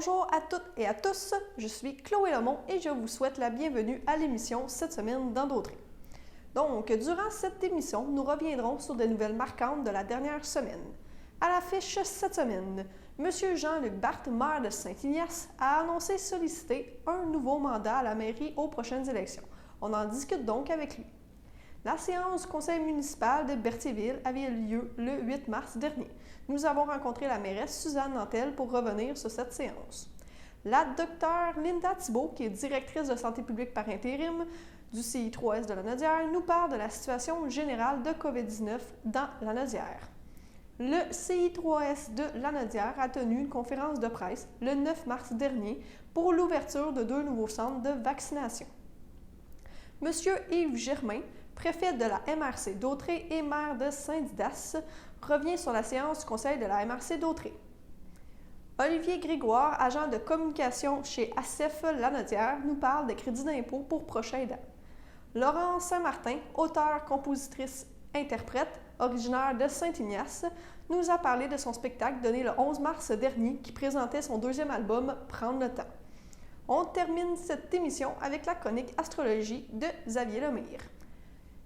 Bonjour à toutes et à tous, je suis Chloé Lemont et je vous souhaite la bienvenue à l'émission cette semaine dans Dautré. Donc, durant cette émission, nous reviendrons sur des nouvelles marquantes de la dernière semaine. À l'affiche cette semaine, M. Jean-Luc Barthe, maire de Saint-Ignace, a annoncé solliciter un nouveau mandat à la mairie aux prochaines élections. On en discute donc avec lui. La séance du conseil municipal de Berthierville avait lieu le 8 mars dernier. Nous avons rencontré la mairesse Suzanne Nantel pour revenir sur cette séance. La docteure Linda Thibault, qui est directrice de santé publique par intérim du CI3S de Lanaudière, nous parle de la situation générale de COVID-19 dans Lanaudière. Le CI3S de Lanaudière a tenu une conférence de presse le 9 mars dernier pour l'ouverture de 2 nouveaux centres de vaccination. Monsieur Yves Germain, préfet de la MRC d'Autré et maire de Saint-Didas, revient sur la séance du conseil de la MRC d'Autré. Olivier Grégoire, agent de communication chez ACEF Lanaudière, nous parle des crédits d'impôt pour prochains aidants. Laurence Saint-Martin, auteure, compositrice, interprète, originaire de Saint-Ignace, nous a parlé de son spectacle donné le 11 mars dernier qui présentait son 2e album « Prendre le temps ». On termine cette émission avec la chronique Astrologie de Xavier Lemire.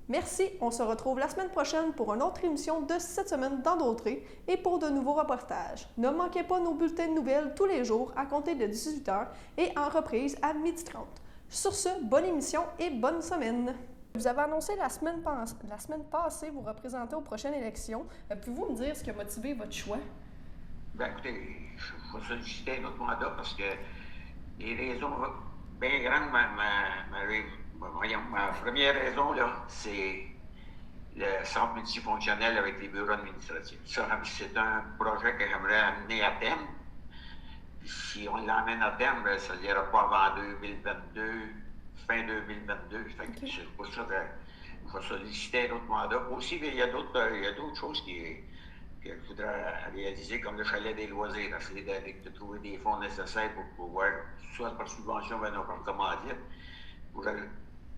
Merci, on se retrouve la semaine prochaine pour une autre émission de cette semaine dans Dautré et pour de nouveaux reportages. Ne manquez pas nos bulletins de nouvelles tous les jours à compter de 18h et en reprise à 12h30. Sur ce, bonne émission et bonne semaine! Vous avez annoncé la semaine passée vous représenter aux prochaines élections. Pouvez-vous me dire ce qui a motivé votre choix? Bien, écoutez, je vais solliciter un autre mandat parce que les raisons bien grandes, ma première raison, là, c'est le centre multifonctionnel avec les bureaux administratifs. Ça, c'est un projet que j'aimerais amener à terme. Puis si on l'emmène à terme, ça n'ira pas avant 2022, fin 2022. Fait que c'est pour ça que je vais solliciter un autre mandat. Aussi, il y a d'autres choses que je voudrais réaliser, comme le chalet des loisirs, essayer de trouver des fonds nécessaires pour pouvoir, soit par subvention, ou par commandite, pour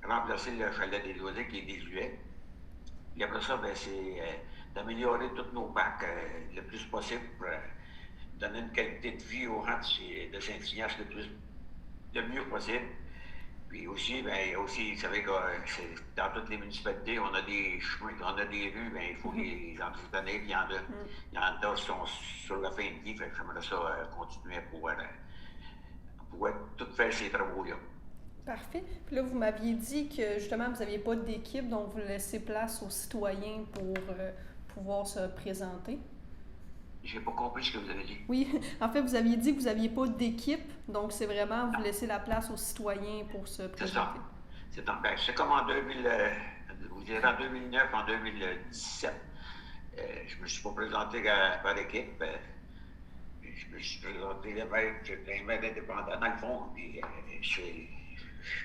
remplacer le chalet des loisirs qui est désuet. Et après ça, c'est d'améliorer tous nos parcs le plus possible pour donner une qualité de vie aux gens de Saint-Ignace le mieux possible. Puis aussi, vous savez que dans toutes les municipalités, on a des chemins, on a des rues, il faut les entretenir, puis il y en a qui sont sur la fin de vie, fait que j'aimerais ça continuer à pouvoir tout faire ces travaux-là. Parfait. Puis là, vous m'aviez dit que justement, vous n'aviez pas d'équipe, donc vous laissez place aux citoyens pour pouvoir se présenter. J'ai pas compris ce que vous avez dit. Oui, en fait, vous aviez dit que vous n'aviez pas d'équipe, donc c'est vraiment vous laissez la place aux citoyens pour se présenter. C'est ça. C'est comme en 2009, en 2017. Je me suis pas présenté par équipe. Je me suis présenté les maîtres indépendants, dans le fond. Puis,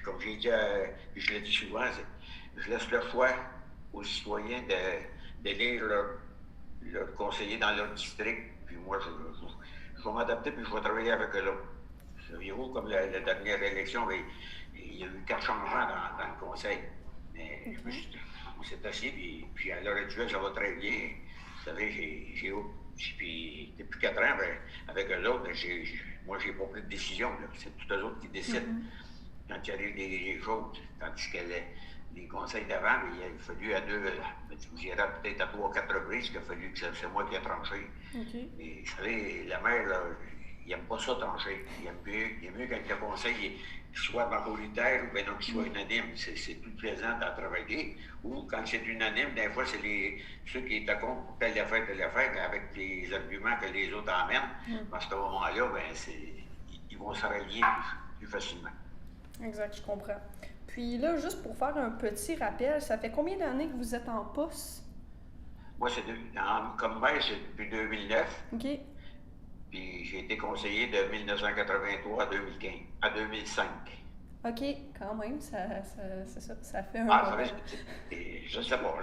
comme j'ai dit, je le dis souvent, je laisse le choix aux citoyens d'élire leur conseiller dans leur district. Puis moi, je vais m'adapter puis je vais travailler avec eux là. Saviez-vous, comme la dernière élection, il y a eu 4 changements dans le conseil. Mais on s'est assis, puis à l'heure actuelle, ça va très bien. Vous savez, puis depuis 4 ans, avec eux autres, moi, j'ai pas pris de décision. C'est tous eux autres qui décident. Quand il arrive des choses, tandis que les conseils d'avant, il a fallu vous direz peut-être à 3 ou 4 reprises qu'il a fallu que c'est moi qui ai tranché. Mais vous savez, la maire, là, il n'aime pas ça trancher. Il aime mieux quand le conseil soit majoritaire ou bien non qu'il soit unanime. C'est plus plaisant à travailler. Ou quand c'est unanime, des fois, c'est ceux qui étaient contre telle affaire, mais avec les arguments que les autres emmènent. À ce moment-là, ils vont se rallier plus facilement. Exact, je comprends. Puis là, juste pour faire un petit rappel, ça fait combien d'années que vous êtes en poste? Moi, comme maire, c'est depuis 2009. OK. Puis j'ai été conseiller de 1983 à 2005. OK, quand même, c'est ça, ça fait un moment. Je sais pas,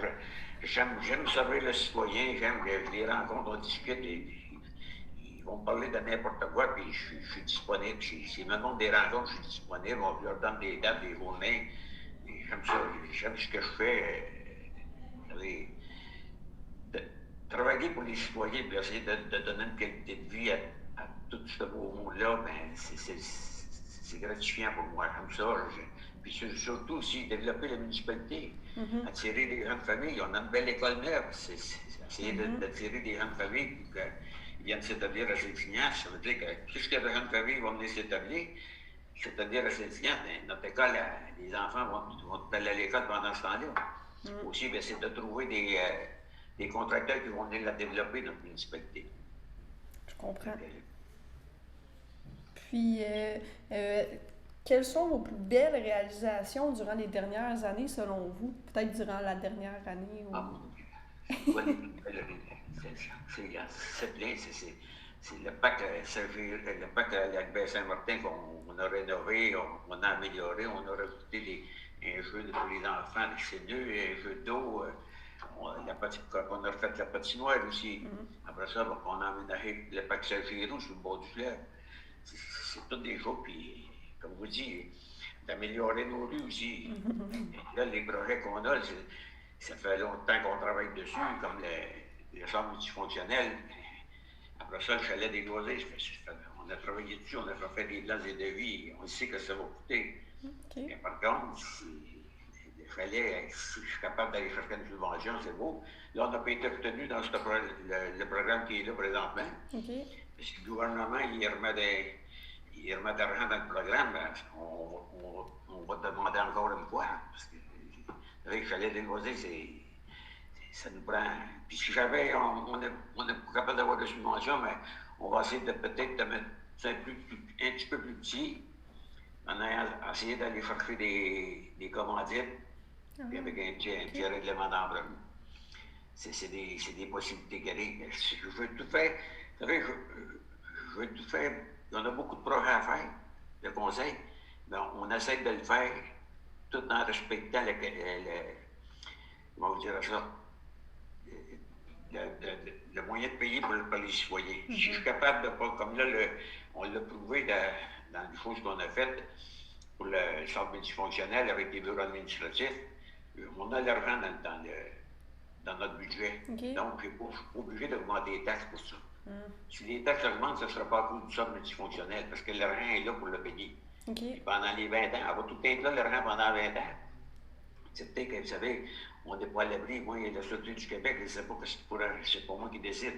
j'aime servir le citoyen, j'aime que je les rencontre, on discute, ils vont me parler de n'importe quoi, puis je suis disponible. S'ils me demandent des rencontres, je suis disponible, on leur donne des dates, des journées. J'aime ça, j'aime ce que je fais. travailler pour les citoyens, puis essayer de donner une qualité de vie à tout ce beau monde-là, ben, c'est gratifiant pour moi, comme ça. Là, puis surtout aussi, développer la municipalité, attirer des grandes familles. On a une belle école neuve, c'est essayer d'attirer des grandes familles pour qu'ils viennent s'établir à Saint-Ignace. Ça veut dire que plus qu'il y a de grandes familles vont venir s'établir, c'est-à-dire à Saint-Ignace, notre école, les enfants vont aller à l'école pendant ce temps-là. Aussi, bien, c'est de trouver des contracteurs qui vont venir la développer, notre municipalité. Je comprends. Puis, quelles sont vos plus belles réalisations durant les dernières années, selon vous? Peut-être durant la dernière année? Ou... Ah, mon Dieu. C'est plein, c'est le parc Albert Saint-Martin qu'on a rénové, on a amélioré, on a rajouté un jeu pour les enfants, des sénus, un jeu d'eau. On a refait la patinoire aussi. Après ça, on a aménagé le parc Saint-Giroux sur le bord du fleuve. C'est tout des choses, puis, comme vous dites, d'améliorer nos rues aussi. Là, les projets qu'on a, ça fait longtemps qu'on travaille dessus, comme les chambres multifonctionnelles. Après ça, le chalet des loisirs, on a travaillé dessus, on a fait des plans et devis, on sait que ça va coûter. Okay. Mais par contre, le chalet, si je suis capable d'aller chercher une subvention, c'est beau. Là, on n'a pas été retenu dans le programme qui est là présentement. Okay. Parce que le gouvernement, il remet de l'argent dans le programme, on va te demander encore une fois. Parce que le chalet des loisirs, ça nous prend. Puis si jamais on n'est pas capable d'avoir de subvention, mais on va essayer peut-être de mettre ça un petit peu plus petit, en ayant essayé d'aller chercher des commandites, puis avec un petit règlement d'emprunt. C'est des possibilités qu'il y a. Je veux tout faire. Vous savez, je veux tout faire. On a beaucoup de projets à faire, le conseil, mais on essaie de le faire tout en respectant comment vous dire ça, le moyen de payer pour les citoyens. Si je suis capable de pas, comme là, on l'a prouvé dans les choses qu'on a faites pour le centre multifonctionnel avec les bureaux administratifs, on a l'argent dans notre budget. Okay. Donc, je ne suis pas obligé d'augmenter les taxes pour ça. Si les taxes augmentent, ce ne sera pas à cause du centre multifonctionnel, parce que l'argent est là pour le payer. Okay. Pendant les 20 ans, on va tout être là, l'argent pendant 20 ans. C'est peut-être que, vous savez, on n'est pas à l'abri. Moi, la Sûreté du Québec, je ne sais pas que c'est pas moi qui décide.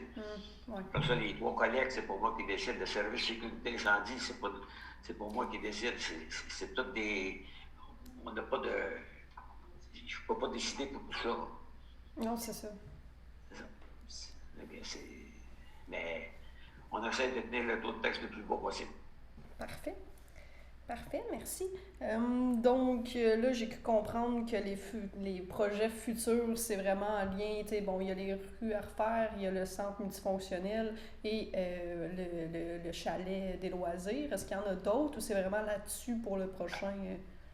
Ouais. Comme ça, les 3 collègues, c'est pas moi qui décide. Le service sécurité incendie, c'est pas moi qui décide. C'est tout des... On n'a pas de... Je ne peux pas décider pour tout ça. Non, c'est ça. C'est ça. Mais on essaie de tenir le taux de taxe le plus bas possible. Parfait. Parfait, merci. Donc, là, j'ai pu comprendre que les projets futurs, c'est vraiment en lien, bon, il y a les rues à refaire, il y a le centre multifonctionnel et le chalet des loisirs. Est-ce qu'il y en a d'autres ou c'est vraiment là-dessus pour le prochain?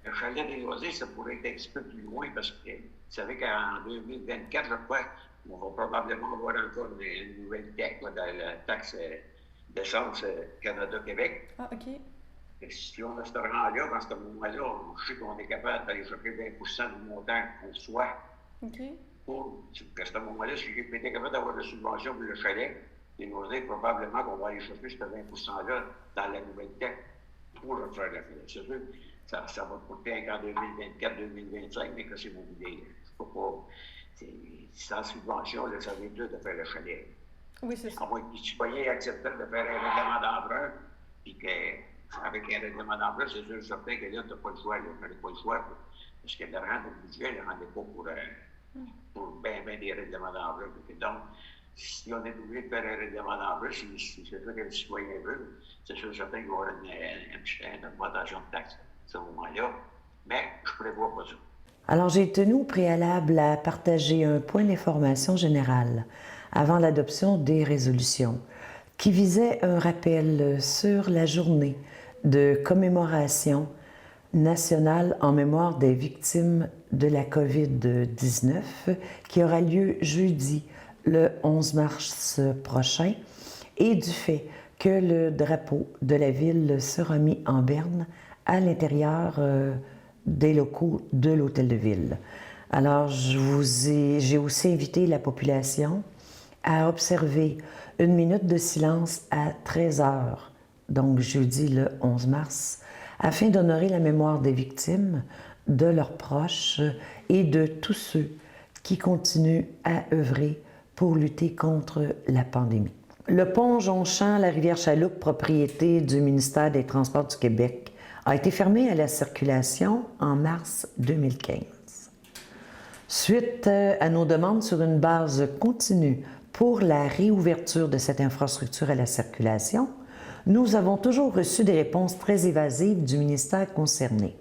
Le chalet des loisirs, ça pourrait être un petit peu plus loin parce que vous savez qu'en 2024, je crois, on va probablement avoir encore une nouvelle taxe, dans la taxe d'essence Canada-Québec. Ah, OK. Et si on a cet argent-là, dans ce moment-là, je sais qu'on est capable d'aller chercher 20% du montant qu'on soit. OK. À ce moment-là, si j'ai été capable d'avoir de subvention pour le chalet, les loisirs, probablement qu'on va aller chercher ce 20%-là dans la nouvelle taxe pour refaire la fête. C'est sûr, ça va coûter en 2024-2025, mais que c'est mon idée. Je peux pas. Sans subvention, là, ça vient dur de faire le chalet. Oui, c'est ça. À moins que les citoyens acceptent de faire un règlement d'emprunt, puis qu'avec un règlement d'emprunt, c'est sûr certain que là, tu n'as pas le choix. On n'a pas le choix, parce que l'argent du budget ne le rendait pas pour bien des règlements d'emprunt. Donc, si on est obligé de faire un règlement d'emprunt, si c'est ça que le citoyen veut, c'est sûr certain qu'il va y avoir une augmentation de taxes à ce moment-là. Mais je ne prévois pas ça. Alors, j'ai tenu au préalable à partager un point d'information générale avant l'adoption des résolutions qui visait un rappel sur la journée de commémoration nationale en mémoire des victimes de la COVID-19 qui aura lieu jeudi le 11 mars prochain et du fait que le drapeau de la ville sera mis en berne à l'intérieur des locaux de l'Hôtel de Ville. Alors, j'ai aussi invité la population à observer une minute de silence à 13 heures, donc jeudi le 11 mars, afin d'honorer la mémoire des victimes, de leurs proches et de tous ceux qui continuent à œuvrer pour lutter contre la pandémie. Le pont jonchant la rivière Chaloupe, propriété du ministère des Transports du Québec, a été fermé à la circulation en mars 2015. Suite à nos demandes sur une base continue pour la réouverture de cette infrastructure à la circulation, nous avons toujours reçu des réponses très évasives du ministère concerné.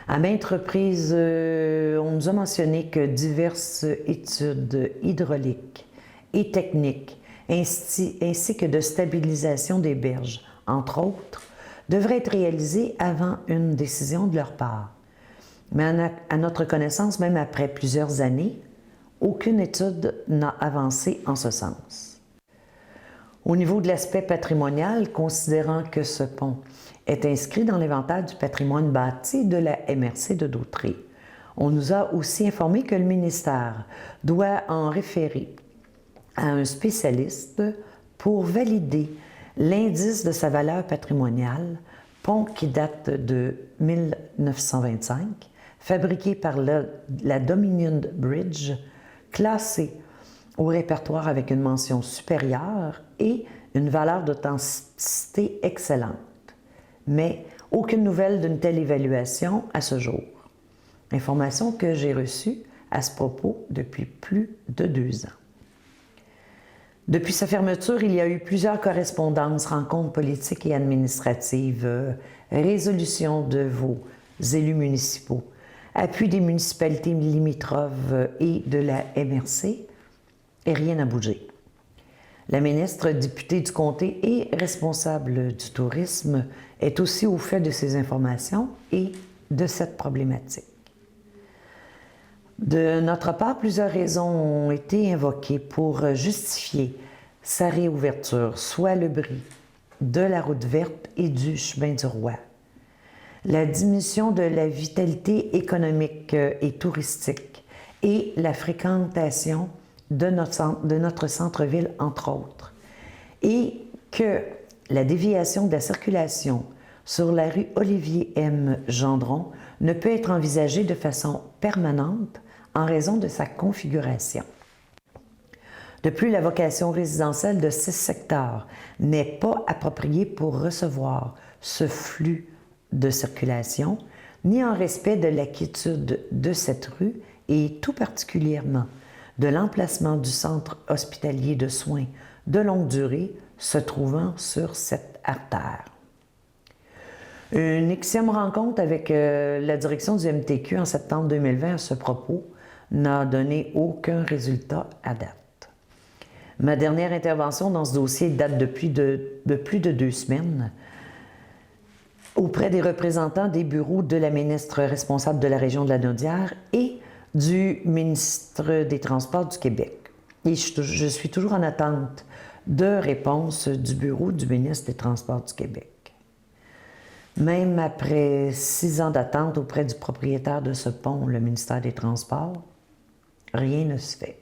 À maintes reprises, on nous a mentionné que diverses études hydrauliques et techniques, ainsi que de stabilisation des berges, entre autres, devraient être réalisées avant une décision de leur part. Mais à notre connaissance, même après plusieurs années, aucune étude n'a avancé en ce sens. Au niveau de l'aspect patrimonial, considérant que ce pont est inscrit dans l'inventaire du patrimoine bâti de la MRC de Dautrey, on nous a aussi informé que le ministère doit en référer à un spécialiste pour valider l'indice de sa valeur patrimoniale, pont qui date de 1925, fabriqué par la Dominion Bridge, classé au répertoire avec une mention supérieure et une valeur d'authenticité excellente. Mais aucune nouvelle d'une telle évaluation à ce jour. Information que j'ai reçue à ce propos depuis plus de 2 ans. Depuis sa fermeture, il y a eu plusieurs correspondances, rencontres politiques et administratives, résolutions de vos élus municipaux, appui des municipalités limitrophes et de la MRC, et rien n'a bougé. La ministre députée du comté et responsable du tourisme est aussi au fait de ces informations et de cette problématique. De notre part, plusieurs raisons ont été invoquées pour justifier sa réouverture, soit le bris de la route verte et du chemin du roi, la diminution de la vitalité économique et touristique et la fréquentation de notre centre-ville, entre autres, et que la déviation de la circulation sur la rue Olivier M. Gendron ne peut être envisagée de façon permanente en raison de sa configuration. De plus, la vocation résidentielle de 6 secteurs n'est pas appropriée pour recevoir ce flux de circulation, ni en respect de la quiétude de cette rue et tout particulièrement de l'emplacement du centre hospitalier de soins de longue durée se trouvant sur cette artère. Une Xème rencontre avec la direction du MTQ en septembre 2020 à ce propos n'a donné aucun résultat à date. Ma dernière intervention dans ce dossier date de plus de 2 semaines auprès des représentants des bureaux de la ministre responsable de la région de la Naudière et du ministre des Transports du Québec. Et je suis toujours en attente de réponse du bureau du ministre des Transports du Québec. Même après 6 ans d'attente auprès du propriétaire de ce pont, le ministère des Transports, rien ne se fait.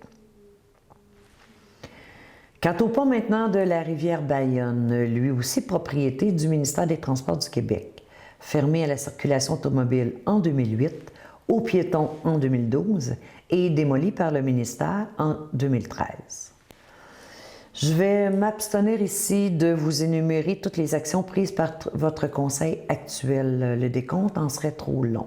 Quant au pont maintenant de la rivière Bayonne, lui aussi propriété du ministère des Transports du Québec, fermé à la circulation automobile en 2008, aux piétons en 2012 et démoli par le ministère en 2013. Je vais m'abstenir ici de vous énumérer toutes les actions prises par votre conseil actuel. Le décompte en serait trop long.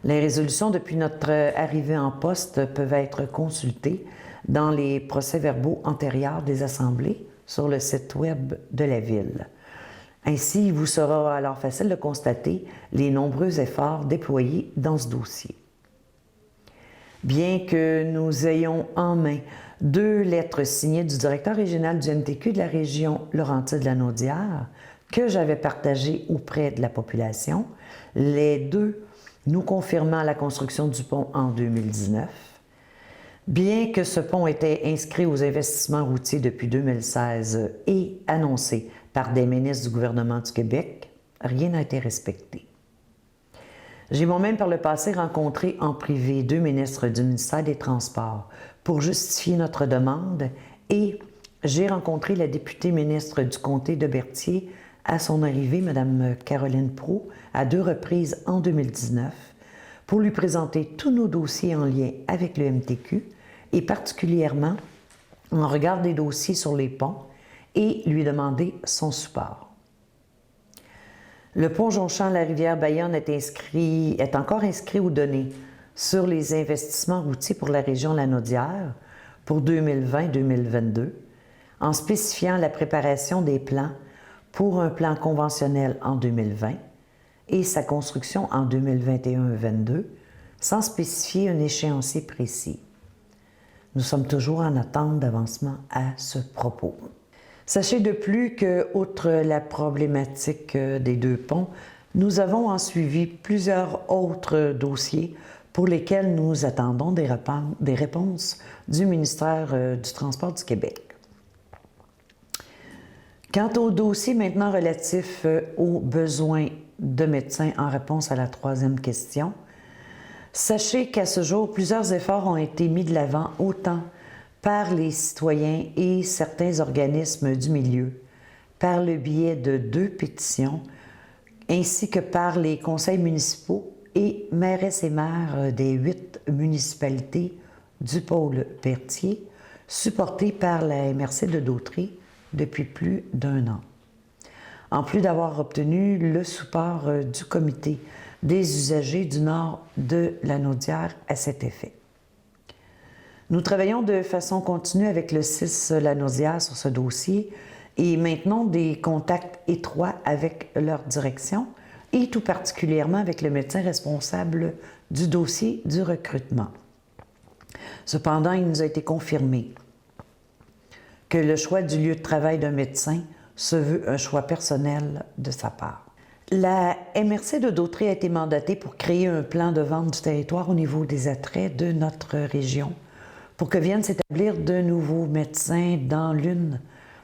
Les résolutions depuis notre arrivée en poste peuvent être consultées dans les procès-verbaux antérieurs des assemblées sur le site web de la Ville. Ainsi, il vous sera alors facile de constater les nombreux efforts déployés dans ce dossier. Bien que nous ayons en main 2 lettres signées du directeur régional du MTQ de la région Laurentides-la-Naudière que j'avais partagées auprès de la population, les 2 nous confirmant la construction du pont en 2019, bien que ce pont était inscrit aux investissements routiers depuis 2016 et annoncé par des ministres du gouvernement du Québec, rien n'a été respecté. J'ai moi-même par le passé rencontré en privé 2 ministres du ministère des Transports pour justifier notre demande et j'ai rencontré la députée ministre du comté de Berthier à son arrivée, Mme Caroline Proulx, à 2 reprises en 2019 pour lui présenter tous nos dossiers en lien avec le MTQ et particulièrement en regard des dossiers sur les ponts et lui demander son support. Le pont jonchant la rivière Bayonne est encore inscrit aux données sur les investissements routiers pour la région Lanaudière pour 2020-2022, en spécifiant la préparation des plans pour un plan conventionnel en 2020 et sa construction en 2021-2022, sans spécifier un échéancier précis. Nous sommes toujours en attente d'avancement à ce propos. Sachez de plus que, outre la problématique des 2 ponts, nous avons en suivi plusieurs autres dossiers pour lesquels nous attendons des réponses du ministère du Transport du Québec. Quant au dossier maintenant relatif aux besoins de médecins en réponse à la 3e question, sachez qu'à ce jour, plusieurs efforts ont été mis de l'avant autant par les citoyens et certains organismes du milieu, par le biais de 2 pétitions, ainsi que par les conseils municipaux et mairesses et maires des 8 municipalités du pôle Berthier, supportés par la MRC de Dautrey depuis plus d'1 an. En plus d'avoir obtenu le support du comité des usagers du nord de Lanaudière à cet effet. Nous travaillons de façon continue avec le CIS Lanaudière sur ce dossier et maintenons des contacts étroits avec leur direction et tout particulièrement avec le médecin responsable du dossier du recrutement. Cependant, il nous a été confirmé que le choix du lieu de travail d'un médecin se veut un choix personnel de sa part. La MRC de Dautrey a été mandatée pour créer un plan de vente du territoire au niveau des attraits de notre région pour que viennent s'établir de nouveaux médecins dans l'une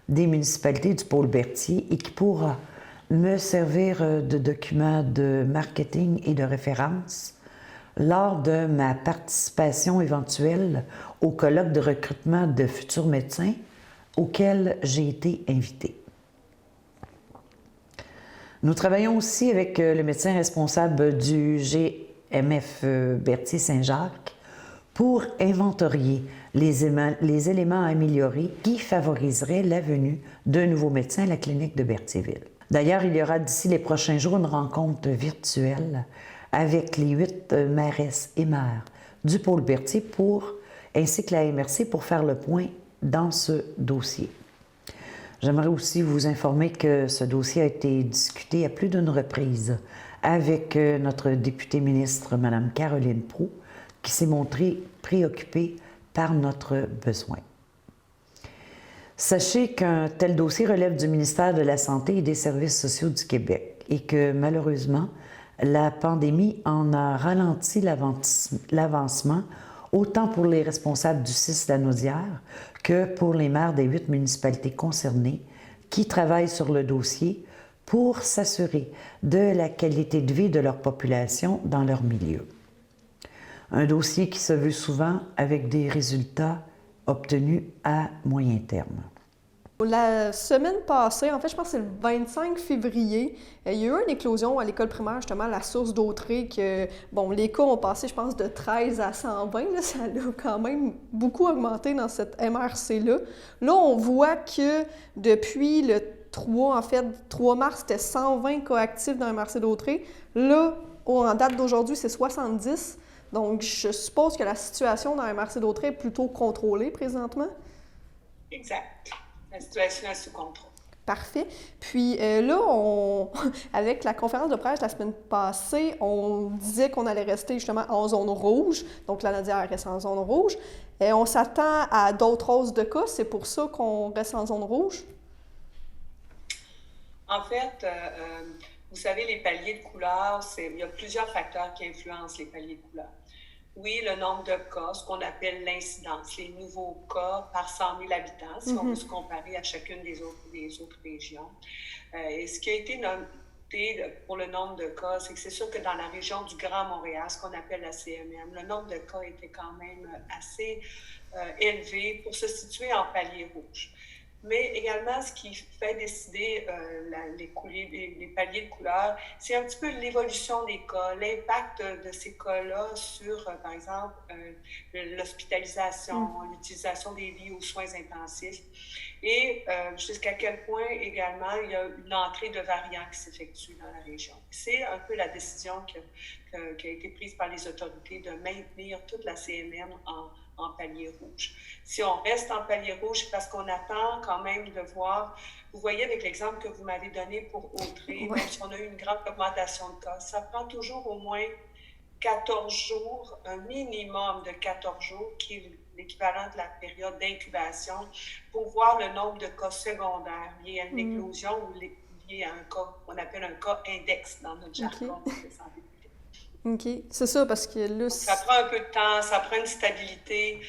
des municipalités du pôle Berthier et qui pourra me servir de document de marketing et de référence lors de ma participation éventuelle au colloque de recrutement de futurs médecins auquel j'ai été invitée. Nous travaillons aussi avec le médecin responsable du GMF Berthier-Saint-Jacques pour inventorier les éléments à améliorer qui favoriseraient la venue d'un nouveau médecin à la clinique de Berthierville. D'ailleurs, il y aura d'ici les prochains jours une rencontre virtuelle avec les 8 mairesses et maires du pôle Berthier ainsi que la MRC pour faire le point dans ce dossier. J'aimerais aussi vous informer que ce dossier a été discuté à plus d'une reprise avec notre députée ministre, Mme Caroline Proulx, qui s'est montrée préoccupée par notre besoin. Sachez qu'un tel dossier relève du ministère de la Santé et des Services sociaux du Québec et que malheureusement, la pandémie en a ralenti l'avancement autant pour les responsables du CIS Lanaudière que pour les maires des 8 municipalités concernées qui travaillent sur le dossier pour s'assurer de la qualité de vie de leur population dans leur milieu. Un dossier qui se veut souvent avec des résultats obtenus à moyen terme. La semaine passée, en fait, je pense que c'est le 25 février, il y a eu une éclosion à l'école primaire, justement, à la source Dautrey, que, bon, les cas ont passé, je pense, de 13 à 120, là, ça a quand même beaucoup augmenté dans cette MRC-là. Là, on voit que depuis le 3 mars, c'était 120 cas actifs dans la MRC Dautrey. Là, en date d'aujourd'hui, c'est 70. Donc, je suppose que la situation dans la MRC Dautrey est plutôt contrôlée présentement? Exact. La situation est sous contrôle. Parfait. Puis là, avec la conférence de presse la semaine passée, on disait qu'on allait rester justement en zone rouge. Donc, la Lanaudière reste en zone rouge. Et on s'attend à d'autres hausses de cas. C'est pour ça qu'on reste en zone rouge? En fait, vous savez, les paliers de couleur, il y a plusieurs facteurs qui influencent les paliers de couleur. Oui, le nombre de cas, ce qu'on appelle l'incidence, les nouveaux cas par 100 000 habitants, si on veut se comparer à chacune des autres régions. Et ce qui a été écouté pour le nombre de cas, c'est que c'est sûr que dans la région du Grand Montréal, ce qu'on appelle la CMM, le nombre de cas était quand même assez élevé pour se situer en palier rouge. Mais également, ce qui fait décider les paliers de couleur, c'est un petit peu l'évolution des cas, l'impact de ces cas-là sur, par exemple, l'hospitalisation, l'utilisation des lits aux soins intensifs et jusqu'à quel point également il y a une entrée de variants qui s'effectue dans la région. C'est un peu la décision qui a été prise par les autorités de maintenir toute la CMM en palier rouge. Si on reste en palier rouge, parce qu'on attend quand même de voir, vous voyez avec l'exemple que vous m'avez donné pour Autrey, même si on a eu une grande augmentation de cas, ça prend toujours au moins 14 jours, un minimum de 14 jours, qui est l'équivalent de la période d'incubation, pour voir le nombre de cas secondaires liés à une éclosion ou liés à un cas qu'on appelle un cas index dans notre jargon de santé. OK. C'est ça, parce que là... Ça prend un peu de temps, ça prend une stabilité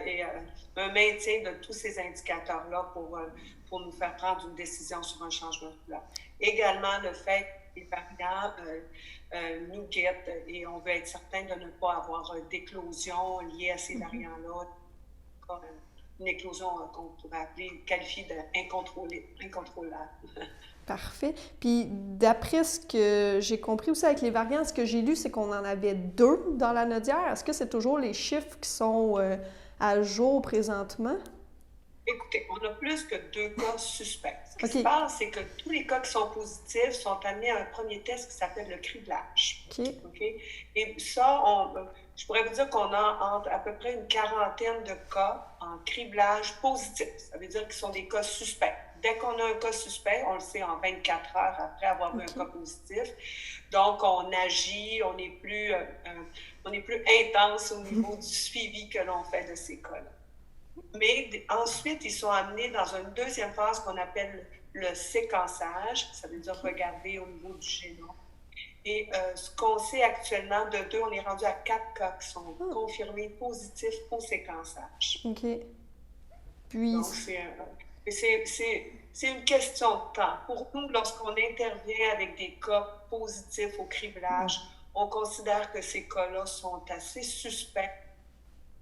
et un maintien de tous ces indicateurs-là pour nous faire prendre une décision sur un changement de couleur. Également, le fait que les variants nous guettent et on veut être certain de ne pas avoir d'éclosion liée à ces variants-là, comme une éclosion qu'on pourrait qualifier d'incontrôlable. Parfait. Puis d'après ce que j'ai compris aussi avec les variants, ce que j'ai lu, c'est qu'on en avait 2 dans la Nodière. Est-ce que c'est toujours les chiffres qui sont à jour présentement? Écoutez, on a plus que 2 cas suspects. Ce qui se passe, c'est que tous les cas qui sont positifs sont amenés à un premier test qui s'appelle le criblage. Et ça, je pourrais vous dire qu'on a à peu près une quarantaine de cas en criblage positif. Ça veut dire qu'ils sont des cas suspects. Dès qu'on a un cas suspect, on le sait en 24 heures après avoir eu un cas positif. Donc, on agit, on est plus intense au niveau du suivi que l'on fait de ces cas-là. Mais ensuite, ils sont amenés dans une deuxième phase qu'on appelle le séquençage. Ça veut dire regarder au niveau du génome. Et ce qu'on sait actuellement, de 2, on est rendu à 4 cas qui sont confirmés positifs au séquençage. OK. Puis... Donc, c'est une question de temps. Pour nous, lorsqu'on intervient avec des cas positifs au criblage, on considère que ces cas-là sont assez suspects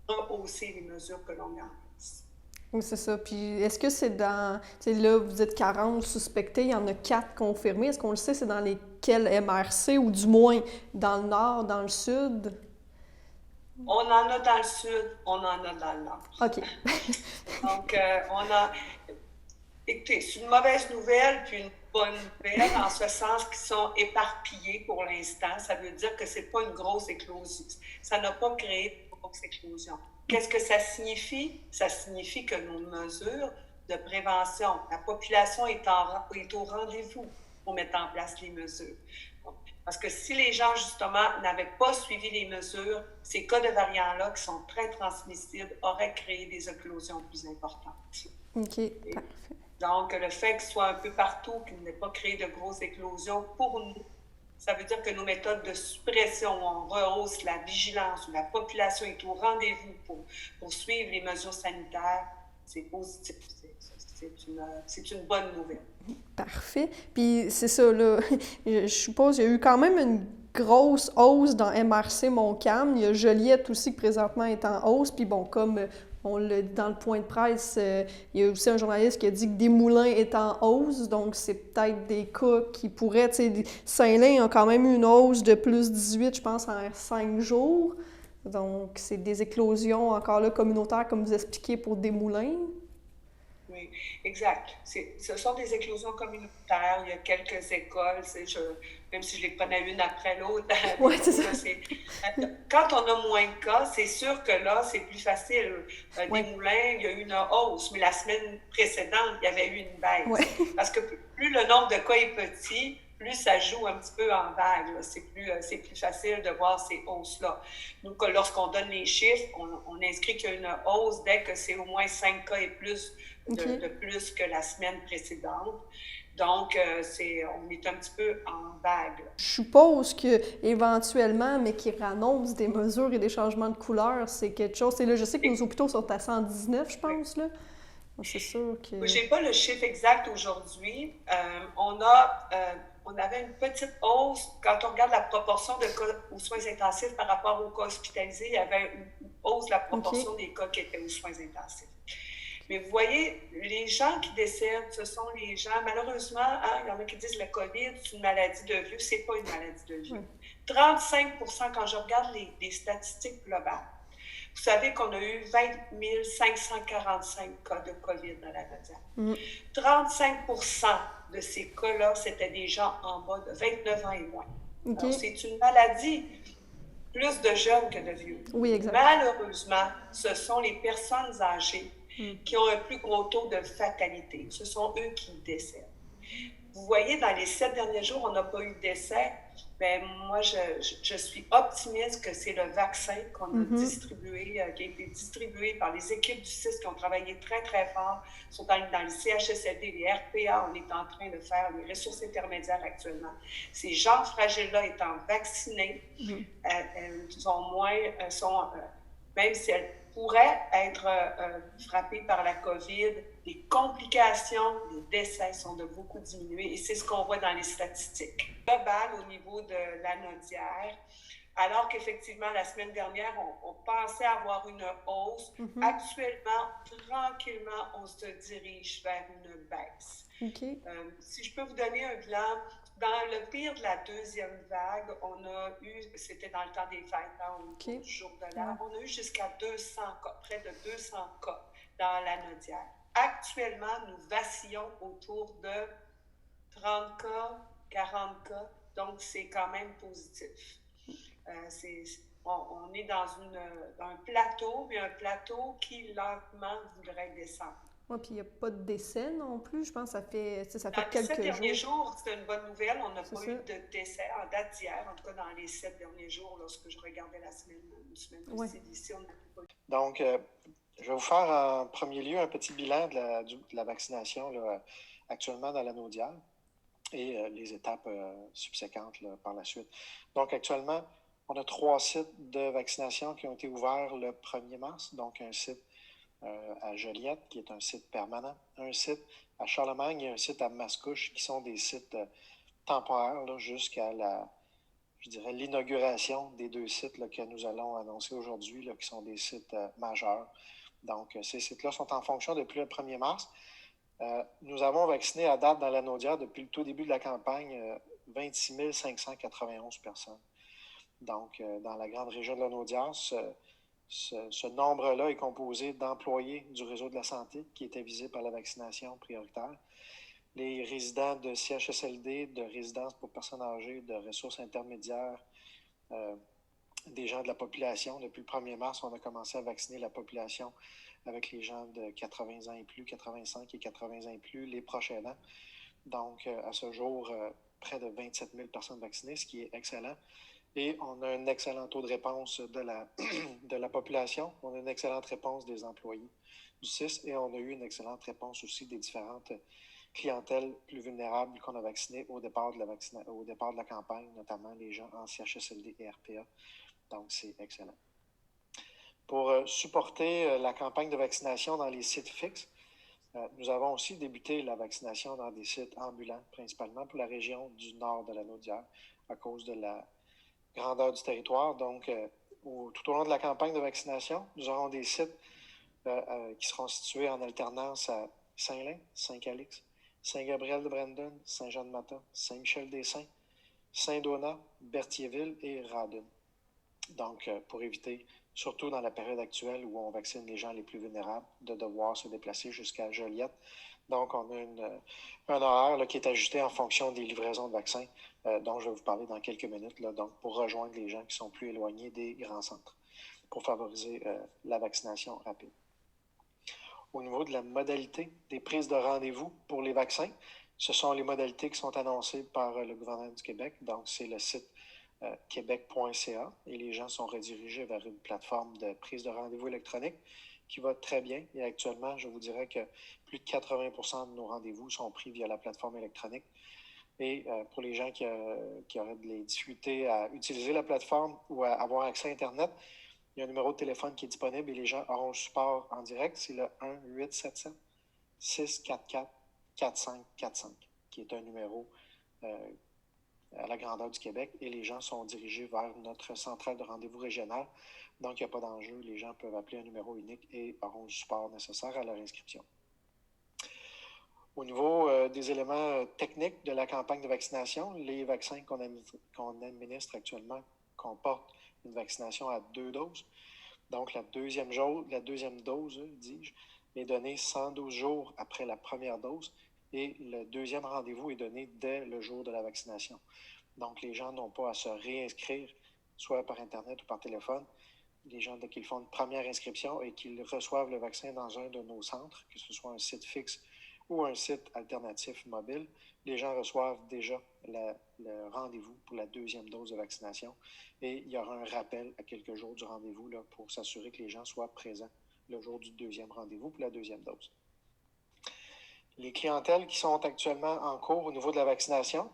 pour hausser les mesures que l'on met en place. Oui, c'est ça. Puis est-ce que c'est dans... Tu sais, là, vous êtes 40 suspectés, il y en a 4 confirmés. Est-ce qu'on le sait, c'est dans lesquels MRC ou du moins dans le nord, dans le sud? On en a dans le sud, on en a dans le nord. OK. Donc, écoutez, c'est une mauvaise nouvelle puis une bonne nouvelle en ce sens qu'ils sont éparpillés pour l'instant. Ça veut dire que c'est pas une grosse éclosion. Ça n'a pas créé de grosse éclosion. Qu'est-ce que ça signifie? Ça signifie que nos mesures de prévention, la population est au rendez-vous pour mettre en place les mesures. Parce que si les gens, justement, n'avaient pas suivi les mesures, ces cas de variants-là, qui sont très transmissibles, auraient créé des éclosions plus importantes. OK, parfait. Donc, le fait qu'il soit un peu partout, qu'il n'ait pas créé de grosses éclosions, pour nous, ça veut dire que nos méthodes de suppression, où on rehausse la vigilance, où la population est au rendez-vous pour suivre les mesures sanitaires, c'est positif. C'est une bonne nouvelle. Parfait. Puis c'est ça, là, je suppose qu'il y a eu quand même une grosse hausse dans MRC Montcalm. Il y a Joliette aussi qui présentement est en hausse. Puis bon, comme on l'a dit dans le point de presse, il y a aussi un journaliste qui a dit que Desmoulins est en hausse. Donc c'est peut-être des cas qui pourraient... Tu sais, Saint-Lin a quand même eu une hausse de plus 18, je pense, en 5 jours. Donc c'est des éclosions encore là communautaires, comme vous expliquez, pour Desmoulins. Oui, exact. Ce sont des éclosions communautaires. Il y a quelques écoles, même si je les prenais une après l'autre. Ouais, c'est ça. Quand on a moins de cas, c'est sûr que là, c'est plus facile. Desmoulins, il y a eu une hausse, mais la semaine précédente, il y avait eu une baisse. Ouais. Parce que plus le nombre de cas est petit, plus ça joue un petit peu en vague. C'est plus facile de voir ces hausses-là. Donc, lorsqu'on donne les chiffres, on inscrit qu'il y a une hausse dès que c'est au moins 5 cas et plus de plus que la semaine précédente. Donc, on est un petit peu en vague. Je suppose qu'éventuellement, mais qu'ils annoncent des mesures et des changements de couleur, c'est quelque chose. Et là, je sais que nos hôpitaux sont à 119, je pense. Là. C'est sûr que... Je n'ai pas le chiffre exact aujourd'hui. On a on avait une petite hausse. Quand on regarde la proportion de cas aux soins intensifs par rapport aux cas hospitalisés, il y avait une hausse de la proportion des cas qui étaient aux soins intensifs. Mais vous voyez, les gens qui décèdent, ce sont les gens, malheureusement, il y en a qui disent que le COVID, c'est une maladie de vieux. Ce n'est pas une maladie de vieux. 35%, quand je regarde les statistiques globales, vous savez qu'on a eu 20 545 cas de COVID dans la Naudière. 35% de ces cas-là, c'était des gens en bas de 29 ans et moins. Donc, c'est une maladie plus de jeunes que de vieux. Oui, exact. Malheureusement, ce sont les personnes âgées qui ont un plus gros taux de fatalité. Ce sont eux qui décèdent. Vous voyez, dans les 7 derniers jours, on n'a pas eu de décès. Mais moi, je suis optimiste que c'est le vaccin qu'on a distribué, qui a été distribué par les équipes du CIS qui ont travaillé très, très fort, sont dans les CHSLD, les RPA. On est en train de faire les ressources intermédiaires actuellement. Ces gens fragiles-là étant vaccinés, elles sont moins, même si elles pourraient être frappées par la COVID, les complications, les décès sont de beaucoup diminués et c'est ce qu'on voit dans les statistiques globales au niveau de la Naudière. Alors qu'effectivement, la semaine dernière, on pensait avoir une hausse. Actuellement, tranquillement, on se dirige vers une baisse. Si je peux vous donner un bilan, dans le pire de la deuxième vague, on a eu, c'était dans le temps des fêtes, au jour de l'arbre, on a eu jusqu'à 200 cas, près de 200 cas dans la Naudière. Actuellement, nous vacillons autour de 30 cas, 40 cas, donc c'est quand même positif. On est dans un plateau, mais un plateau qui lentement voudrait descendre. Oui, puis il n'y a pas de décès non plus. Je pense que ça fait quelques jours. Dans les 7 derniers jours, c'est une bonne nouvelle. On n'a pas eu de décès en date d'hier, en tout cas dans les 7 derniers jours, lorsque je regardais une semaine passée d'ici, on n'a pas eu. Donc, je vais vous faire en premier lieu un petit bilan de la vaccination là, actuellement dans la Naudière et les étapes subséquentes là, par la suite. Donc, actuellement, on a 3 sites de vaccination qui ont été ouverts le 1er mars, donc un site à Joliette, qui est un site permanent, un site à Charlemagne et un site à Mascouche, qui sont des sites temporaires là, jusqu'à l'inauguration des 2 sites là, que nous allons annoncer aujourd'hui, là, qui sont des sites majeurs. Donc, ces sites-là sont en fonction depuis le 1er mars. Nous avons vacciné à date dans la Naudière, depuis le tout début de la campagne, 26 591 personnes. Donc, dans la grande région de la Naudière, ce nombre-là est composé d'employés du réseau de la santé qui étaient visés par la vaccination prioritaire, les résidents de CHSLD, de résidences pour personnes âgées, de ressources intermédiaires, des gens de la population. Depuis le 1er mars, on a commencé à vacciner la population avec les gens de 80 ans et plus, 85 et 80 ans et plus, les proches aidants. Donc, à ce jour, près de 27 000 personnes vaccinées, ce qui est excellent. Et on a un excellent taux de réponse de la population. On a une excellente réponse des employés du CIS et on a eu une excellente réponse aussi des différentes clientèles plus vulnérables qu'on a vaccinées au départ de la campagne, notamment les gens en CHSLD et RPA. Donc, c'est excellent. Pour supporter la campagne de vaccination dans les sites fixes, nous avons aussi débuté la vaccination dans des sites ambulants, principalement pour la région du nord de la Naudière, à cause de la grandeur du territoire. Donc, tout au long de la campagne de vaccination, nous aurons des sites qui seront situés en alternance à Saint-Lin, Saint-Calix, Saint-Gabriel-de-Brandon, Saint-Jean-de-Mata, Saint-Michel-des-Saints, Saint-Donat, Berthierville et Radon. Donc, pour éviter, surtout dans la période actuelle où on vaccine les gens les plus vulnérables, de devoir se déplacer jusqu'à Joliette. Donc, on a un horaire là, qui est ajusté en fonction des livraisons de vaccins, dont je vais vous parler dans quelques minutes, là, donc pour rejoindre les gens qui sont plus éloignés des grands centres, pour favoriser la vaccination rapide. Au niveau de la modalité des prises de rendez-vous pour les vaccins, ce sont les modalités qui sont annoncées par le gouvernement du Québec. Donc, c'est le site québec.ca et les gens sont redirigés vers une plateforme de prise de rendez-vous électronique qui va très bien. Et actuellement, je vous dirais que plus de 80% de nos rendez-vous sont pris via la plateforme électronique. Et pour les gens qui auraient des difficultés à utiliser la plateforme ou à avoir accès à Internet, il y a un numéro de téléphone qui est disponible et les gens auront le support en direct. C'est le 1-877-644-4545, qui est un numéro à la grandeur du Québec et les gens sont dirigés vers notre centrale de rendez-vous régionale. Donc, il n'y a pas d'enjeu. Les gens peuvent appeler un numéro unique et auront le support nécessaire à leur inscription. Au niveau des éléments techniques de la campagne de vaccination, les vaccins qu'on administre actuellement comportent une vaccination à 2 doses. Donc, la deuxième dose, dis-je, est donnée 112 jours après la première dose et le deuxième rendez-vous est donné dès le jour de la vaccination. Donc, les gens n'ont pas à se réinscrire, soit par Internet ou par téléphone. Les gens, dès qu'ils font une première inscription et qu'ils reçoivent le vaccin dans un de nos centres, que ce soit un site fixe ou un site alternatif mobile, les gens reçoivent déjà le rendez-vous pour la deuxième dose de vaccination et il y aura un rappel à quelques jours du rendez-vous là, pour s'assurer que les gens soient présents le jour du deuxième rendez-vous pour la deuxième dose. Les clientèles qui sont actuellement en cours au niveau de la vaccination,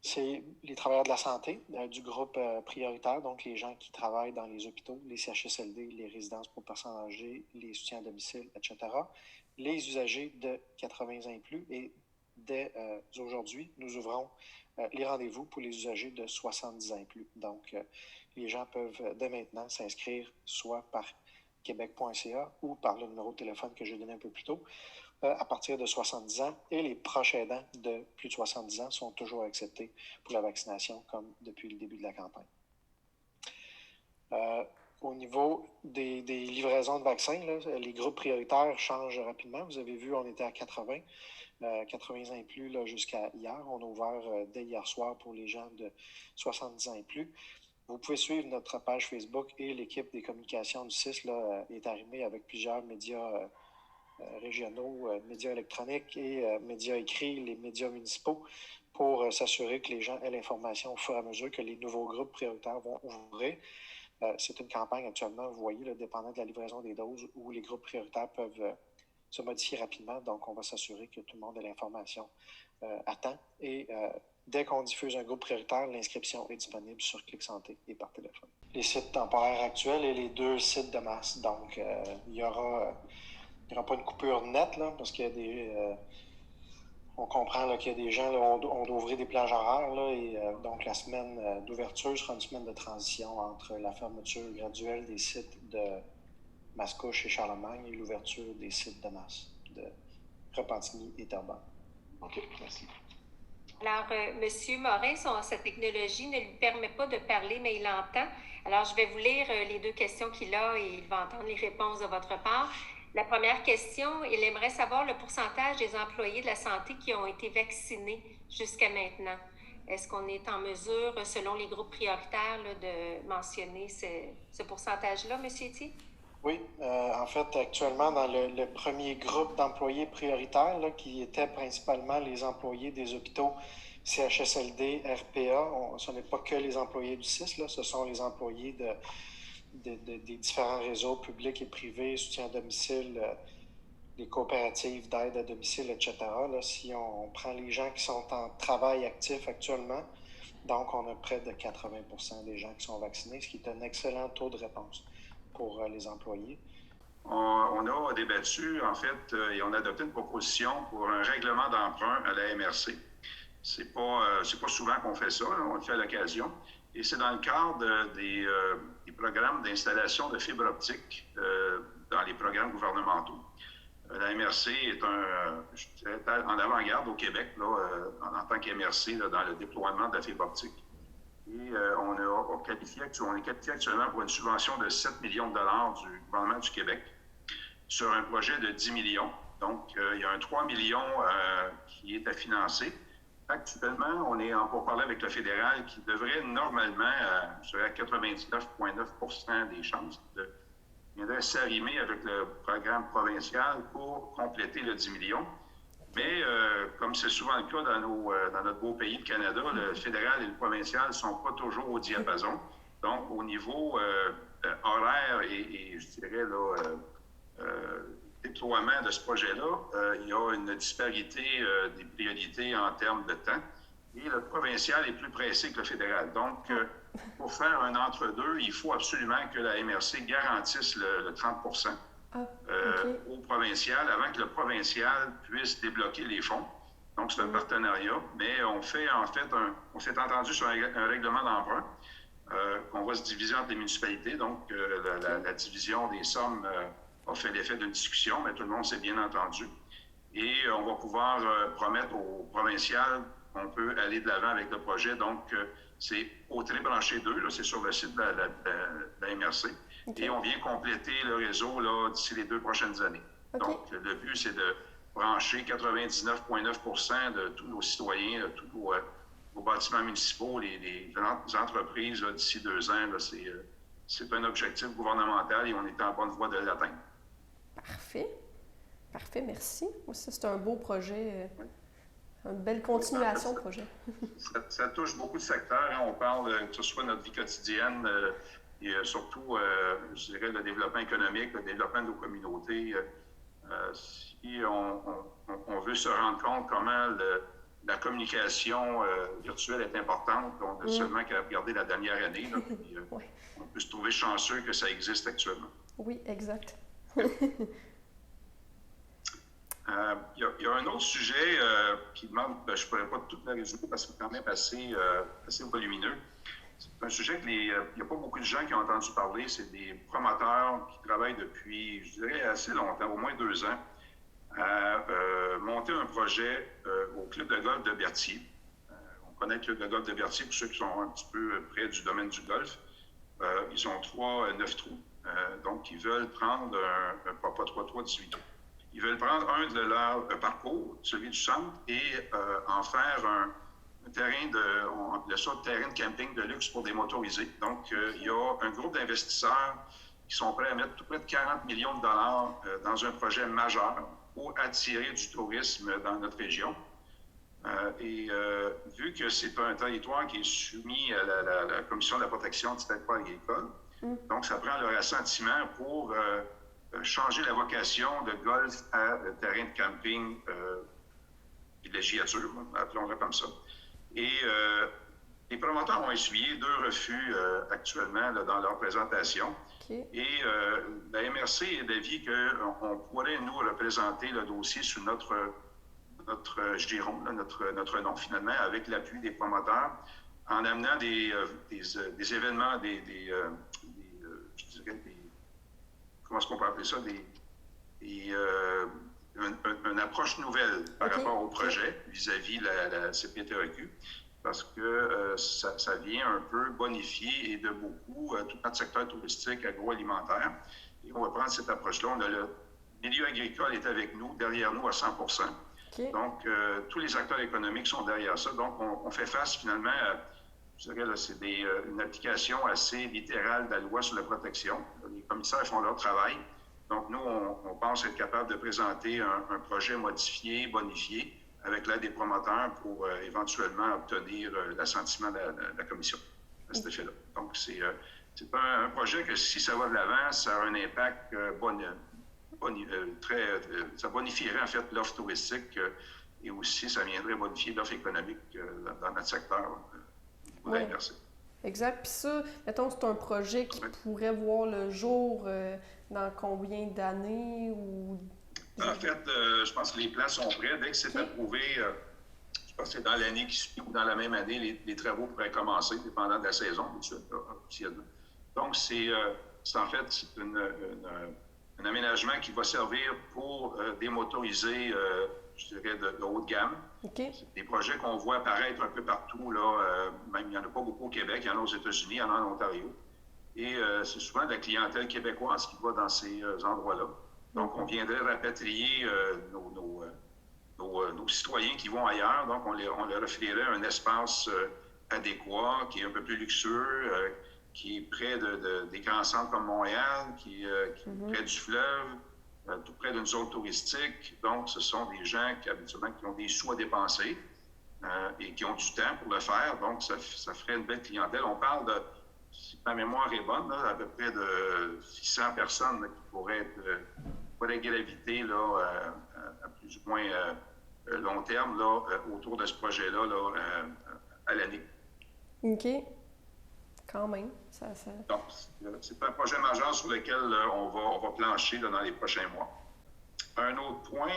c'est les travailleurs de la santé du groupe prioritaire, donc les gens qui travaillent dans les hôpitaux, les CHSLD, les résidences pour personnes âgées, les soutiens à domicile, etc. Les usagers de 80 ans et plus et dès aujourd'hui, nous ouvrons les rendez-vous pour les usagers de 70 ans et plus. Donc, les gens peuvent dès maintenant s'inscrire soit par québec.ca ou par le numéro de téléphone que j'ai donné un peu plus tôt à partir de 70 ans et les proches aidants de plus de 70 ans sont toujours acceptés pour la vaccination comme depuis le début de la campagne. Au niveau des livraisons de vaccins, là, les groupes prioritaires changent rapidement. Vous avez vu, on était à 80 ans et plus jusqu'à hier. On a ouvert dès hier soir pour les gens de 70 ans et plus. Vous pouvez suivre notre page Facebook et l'équipe des communications du CIS là, est arrimée avec plusieurs médias régionaux, médias électroniques et médias écrits, les médias municipaux, pour s'assurer que les gens aient l'information au fur et à mesure que les nouveaux groupes prioritaires vont ouvrir. C'est une campagne actuellement, vous voyez, là, dépendant de la livraison des doses, où les groupes prioritaires peuvent se modifier rapidement. Donc, on va s'assurer que tout le monde ait l'information à temps. Et dès qu'on diffuse un groupe prioritaire, l'inscription est disponible sur Clic Santé et par téléphone. Les sites temporaires actuels et les 2 sites de masse. Donc, il n'y aura pas une coupure nette, là, parce qu'il y a des... on comprend là, qu'il y a des gens, là, on doit ouvrir des plages horaires, là, et donc la semaine d'ouverture sera une semaine de transition entre la fermeture graduelle des sites de Mascouche et Charlemagne et l'ouverture des sites de masse de Repentigny et Terrebonne. OK, merci. Alors, M. Morin, sa technologie ne lui permet pas de parler, mais il entend. Alors, je vais vous lire les 2 questions qu'il a et il va entendre les réponses de votre part. La première question, il aimerait savoir le pourcentage des employés de la santé qui ont été vaccinés jusqu'à maintenant. Est-ce qu'on est en mesure, selon les groupes prioritaires, là, de mentionner ce pourcentage-là, M. Etier? Oui, en fait, actuellement, dans le premier groupe d'employés prioritaires, là, qui étaient principalement les employés des hôpitaux CHSLD, RPA, ce n'est pas que les employés du CIS, là, ce sont les employés des différents réseaux publics et privés, soutien à domicile, les coopératives d'aide à domicile, etc. Là, si on prend les gens qui sont en travail actif actuellement, donc on a près de 80% des gens qui sont vaccinés, ce qui est un excellent taux de réponse pour les employés. On a débattu, en fait, et on a adopté une proposition pour un règlement d'emprunt à la MRC. C'est pas souvent qu'on fait ça, on le fait à l'occasion. Et c'est dans le cadre des programmes d'installation de fibre optique dans les programmes gouvernementaux. La MRC est en avant-garde au Québec là, en tant qu'MRC dans le déploiement de la fibre optique. Et on est qualifié actuellement pour une subvention de 7 millions de dollars du gouvernement du Québec sur un projet de 10 millions. Donc, il y a un 3 millions qui est à financer. Actuellement, on est en pourparlers avec le fédéral qui devrait normalement, je dirais à 99,9% des chances, viendrait s'arrimer avec le programme provincial pour compléter le 10 millions. Mais comme c'est souvent le cas dans notre beau pays, le Canada, le fédéral et le provincial ne sont pas toujours au diapason. Donc, au niveau horaire et je dirais déploiement de ce projet-là, il y a une disparité des priorités en termes de temps. Et le provincial est plus pressé que le fédéral. Donc, pour faire un entre-deux, il faut absolument que la MRC garantisse le 30 au provincial avant que le provincial puisse débloquer les fonds. Donc, c'est un partenariat, mais on s'est entendu sur un règlement d'emprunt qu'on va se diviser entre les municipalités. Donc, la division des sommes a fait l'effet d'une discussion, mais tout le monde s'est bien entendu. Et on va pouvoir promettre au provincial qu'on peut aller de l'avant avec le projet. Donc, c'est au Trébranché 2, là, c'est sur le site de la MRC. Okay. Et on vient compléter le réseau là, d'ici les 2 prochaines années. Okay. Donc, le but, c'est de brancher 99,9% de tous nos citoyens, tous nos bâtiments municipaux, les entreprises d'ici 2 ans. Là, c'est un objectif gouvernemental et on est en bonne voie de l'atteindre. Parfait. Parfait, merci. Ça, c'est un beau projet, une belle continuation de projet. Ça touche beaucoup de secteurs. Hein. On parle que ce soit notre vie quotidienne et surtout, je dirais, le développement économique, le développement de nos communautés. Si on veut se rendre compte comment la communication virtuelle est importante, on n'a seulement qu'à regarder la dernière année. Là, puis, ouais. On peut se trouver chanceux que ça existe actuellement. Oui, exact. Il y a un autre sujet qui demande, je ne pourrais pas tout le résumer parce que c'est quand même assez volumineux. C'est un sujet qu'il n'y a pas beaucoup de gens qui ont entendu parler. C'est des promoteurs qui travaillent depuis, je dirais, assez longtemps, au moins 2 ans, à monter un projet au Club de golf de Berthier. On connaît le Club de golf de Berthier pour ceux qui sont un petit peu près du domaine du golf. Ils ont 9 trous. Donc, ils veulent prendre, pas 3 trous, 18 trous. Ils veulent prendre un de leur parcours, celui du centre, et en faire un terrain on appelle ça terrain de camping de luxe pour des motorisés. Donc, il y a un groupe d'investisseurs qui sont prêts à mettre tout près de 40 millions de dollars dans un projet majeur pour attirer du tourisme dans notre région. Vu que c'est un territoire qui est soumis à la Commission de la protection du territoire agricole, donc ça prend leur assentiment pour changer la vocation de golf à terrain de camping villégiature, appelons-le comme ça. Et les promoteurs ont essuyé 2 refus actuellement là, dans leur présentation. Okay. Et la MRC est d'avis qu'on pourrait nous représenter le dossier sous notre giron, là, notre nom finalement, avec l'appui des promoteurs, en amenant des événements, je dirais comment est-ce qu'on peut appeler ça, une approche nouvelle par rapport au projet vis-à-vis la CPTEQ, parce que ça vient un peu bonifier et de beaucoup tout notre secteur touristique, agroalimentaire. Et on va prendre cette approche-là. Le milieu agricole est avec nous, derrière nous à 100%. Okay. Donc, tous les acteurs économiques sont derrière ça. Donc, on fait face finalement à, je dirais, là, c'est une application assez littérale de la loi sur la protection. Les commissaires font leur travail. Donc, nous, on pense être capable de présenter un projet modifié, bonifié, avec l'aide des promoteurs pour éventuellement obtenir l'assentiment de la commission à cet effet-là. Donc, c'est un projet que si ça va de l'avant, ça a un impact ça bonifierait en fait l'offre touristique et aussi ça viendrait bonifier l'offre économique dans notre secteur. Oui, exact. Puis ça, mettons, c'est un projet qui pourrait voir le jour dans combien d'années ou... En fait, je pense que les plans sont prêts. Dès que c'est approuvé, je pense que c'est dans l'année qui suit ou dans la même année, les travaux pourraient commencer, dépendant de la saison, officiellement. Donc, c'est en fait un aménagement qui va servir pour des motorisés, je dirais, de haut de gamme. Okay. C'est des projets qu'on voit apparaître un peu partout, là, même il n'y en a pas beaucoup au Québec, il y en a aux États-Unis, il y en a en Ontario. Et c'est souvent de la clientèle québécoise qui va dans ces endroits-là. Donc, on viendrait rapatrier nos citoyens qui vont ailleurs. Donc, on leur offrirait un espace adéquat, qui est un peu plus luxueux, qui est près des grands centres comme Montréal, qui est près du fleuve, tout près d'une zone touristique. Donc, ce sont des gens qui, habituellement, qui ont des sous à dépenser et qui ont du temps pour le faire. Donc, ça ferait une belle clientèle. On parle de, si ma mémoire est bonne, là, à peu près de 600 personnes là, qui pourraient graviter là, à plus ou moins long terme là, autour de ce projet-là là, à l'année. OK. Quand même. Donc, c'est un projet majeur sur lequel on va plancher là, dans les prochains mois. Un autre point,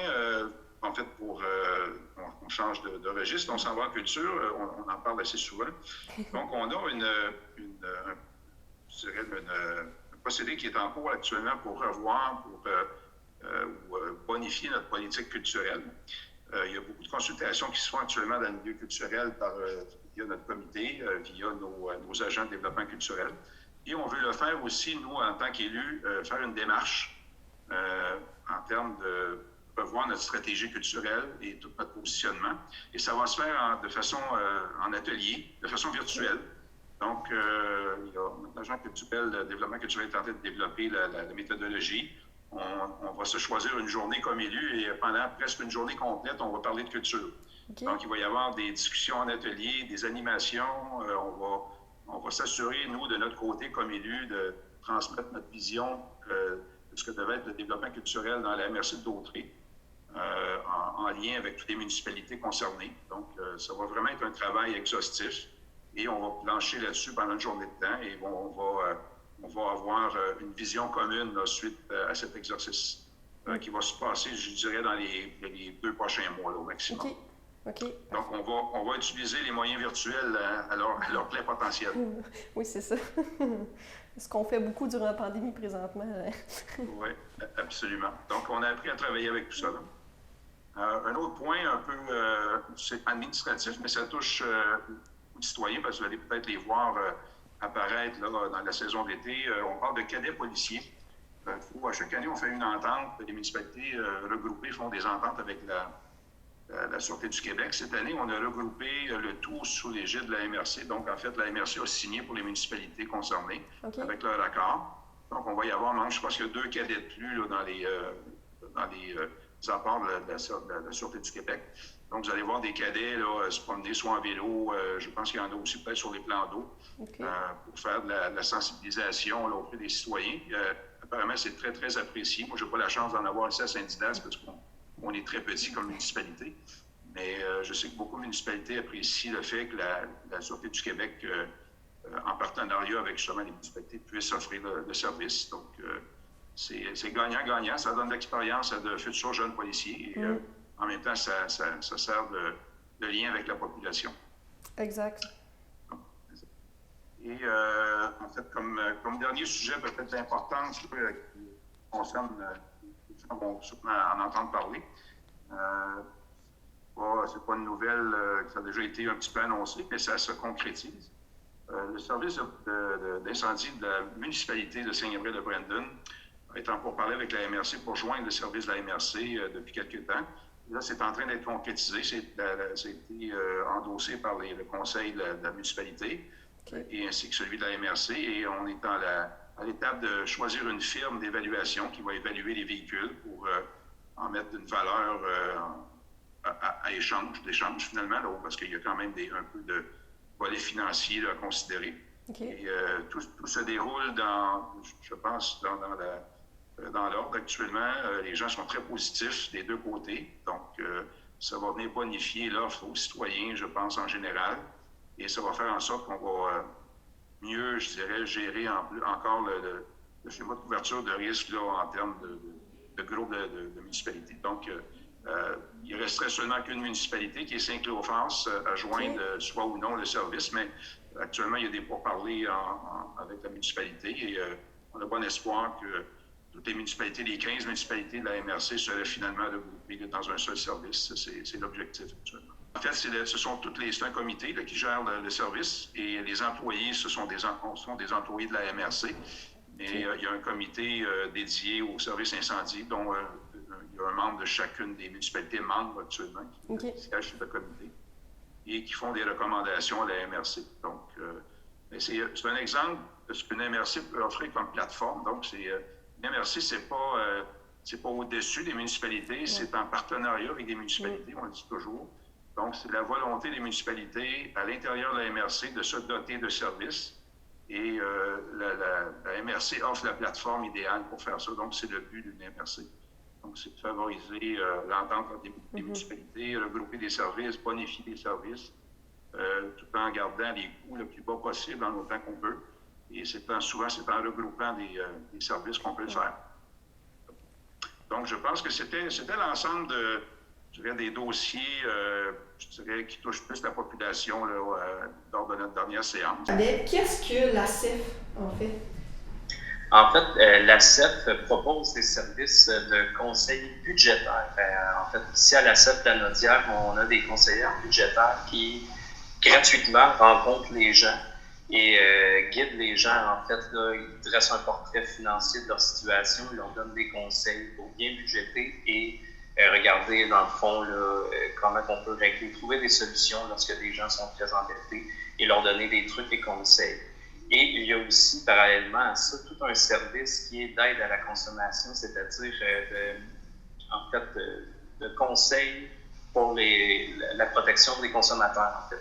en fait, on change de registre, on s'en va en culture, on en parle assez souvent. Donc, on a un procédé qui est en cours actuellement pour revoir, ou bonifier notre politique culturelle. Il y a beaucoup de consultations qui se font actuellement dans le milieu culturel via notre comité, via nos agents de développement culturel. Et on veut le faire aussi, nous, en tant qu'élus, faire une démarche en termes de revoir notre stratégie culturelle et tout notre positionnement. Et ça va se faire de façon en atelier, de façon virtuelle. Donc, il y a notre agent culturel, le développement culturel est en train de développer la méthodologie. On va se choisir une journée comme élu et pendant presque une journée complète, on va parler de culture. Okay. Donc, il va y avoir des discussions en atelier, des animations. On va s'assurer, nous, de notre côté, comme élus, de transmettre notre vision de ce que devait être le développement culturel dans la MRC de Dautrey, en lien avec toutes les municipalités concernées. Donc, ça va vraiment être un travail exhaustif et on va plancher là-dessus pendant une journée de temps et on va avoir une vision commune là, suite à cet exercice qui va se passer, je dirais, dans les 2 prochains mois là, au maximum. Okay. Okay. Donc, on va utiliser les moyens virtuels à leur plein potentiel. Oui, c'est ça. Ce qu'on fait beaucoup durant la pandémie présentement. Oui, absolument. Donc, on a appris à travailler avec tout ça. Un autre point un peu, c'est administratif, mais ça touche aux citoyens, parce que vous allez peut-être les voir apparaître là, dans la saison d'été. On parle de cadets policiers. À chaque année, on fait une entente. Les municipalités regroupées font des ententes avec la Sûreté du Québec. Cette année, on a regroupé le tout sous l'égide de la MRC. Donc, en fait, la MRC a signé pour les municipalités concernées avec leur accord. Donc, on va y avoir, je pense qu'il y a 2 cadets de plus là, dans les apports de la Sûreté du Québec. Donc, vous allez voir des cadets là, se promener soit en vélo, je pense qu'il y en a aussi peut-être sur les plans d'eau, pour faire de la sensibilisation là, auprès des citoyens. Apparemment, c'est très, très apprécié. Moi, je n'ai pas la chance d'en avoir ici à Saint-Didas parce qu'on est très petit comme municipalité. Mais je sais que beaucoup de municipalités apprécient le fait que la Sûreté du Québec, en partenariat avec justement les municipalités, puisse offrir le service. Donc, c'est gagnant-gagnant. Ça donne de l'expérience à de futurs jeunes policiers. Et, en même temps, ça sert de lien avec la population. Exact. Et en fait, comme dernier sujet peut-être important qui concerne, les gens vont sûrement en entendre parler. C'est pas une nouvelle que ça a déjà été un petit peu annoncé, mais ça se concrétise. Le service d'incendie de la municipalité de Saint-Gabriel-de-Brandon est en pourparlers avec la MRC pour joindre le service de la MRC depuis quelques temps. Là, c'est en train d'être concrétisé. Ça a été endossé par le conseil de la municipalité et ainsi que celui de la MRC. Et on est à l'étape de choisir une firme d'évaluation qui va évaluer les véhicules pour en mettre une valeur d'échange finalement, là, parce qu'il y a quand même un peu de volet financier là, à considérer. Et tout se déroule je pense, dans l'ordre actuellement. Les gens sont très positifs des 2 côtés. Donc, ça va venir bonifier l'offre aux citoyens, je pense, en général. Et ça va faire en sorte qu'on va mieux, je dirais, gérer encore le schéma de couverture de risque là, en termes de groupe de municipalités. Donc, il resterait seulement qu'une municipalité qui est Saint-Cléophas à joindre soit ou non le service. Mais actuellement, il y a des pourparlers avec la municipalité et on a bon espoir que toutes les municipalités, les 15 municipalités de la MRC seraient finalement regroupées dans un seul service. C'est l'objectif actuellement. En fait, c'est un comité là, qui gère le service et les employés, ce sont des employés de la MRC. Et il y a un comité dédié au service incendie dont il y a un membre de chacune des municipalités membres actuellement qui siège sur le comité et qui font des recommandations à la MRC. Donc, c'est un exemple de ce qu'une MRC peut offrir comme plateforme. Donc, une MRC, c'est pas au-dessus des municipalités, c'est en partenariat avec des municipalités, on le dit toujours. Donc, c'est la volonté des municipalités à l'intérieur de la MRC de se doter de services. Et la MRC offre la plateforme idéale pour faire ça. Donc, c'est le but d'une MRC. Donc, c'est de favoriser l'entente entre les municipalités, regrouper des services, bonifier des services, tout en gardant les coûts le plus bas possible en autant qu'on peut. Et souvent, c'est en regroupant des services qu'on peut le faire. Donc, je pense que c'était l'ensemble je dirais, des dossiers, je dirais, qui touchent plus la population là, lors de notre dernière séance. Qu'est-ce que la CEF, en fait? En fait, la CEF propose des services de conseil budgétaire. En fait, ici à la CEF Lanaudière, on a des conseillères budgétaires qui, gratuitement, rencontrent les gens et guident les gens. En fait, là, ils dressent un portrait financier de leur situation, ils leur donnent des conseils pour bien budgéter et regarder, dans le fond, là, comment on peut régler, trouver des solutions lorsque des gens sont très endettés et leur donner des trucs et conseils. Et il y a aussi, parallèlement à ça, tout un service qui est d'aide à la consommation, c'est-à-dire de conseils pour la protection des consommateurs, en fait,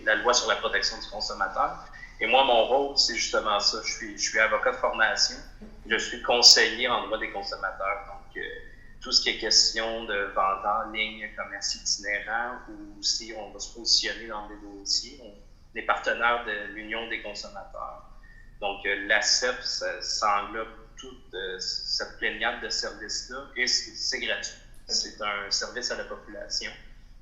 la loi sur la protection du consommateur. Et moi, mon rôle, c'est justement ça. Je suis avocat de formation, je suis conseiller en droit des consommateurs. Donc, tout ce qui est question de vente en ligne, commerce itinérant, ou si on va se positionner dans des dossiers, on est partenaire de l'Union des consommateurs. Donc, la CEF, ça englobe toute cette pléniade de services-là et c'est gratuit. C'est un service à la population.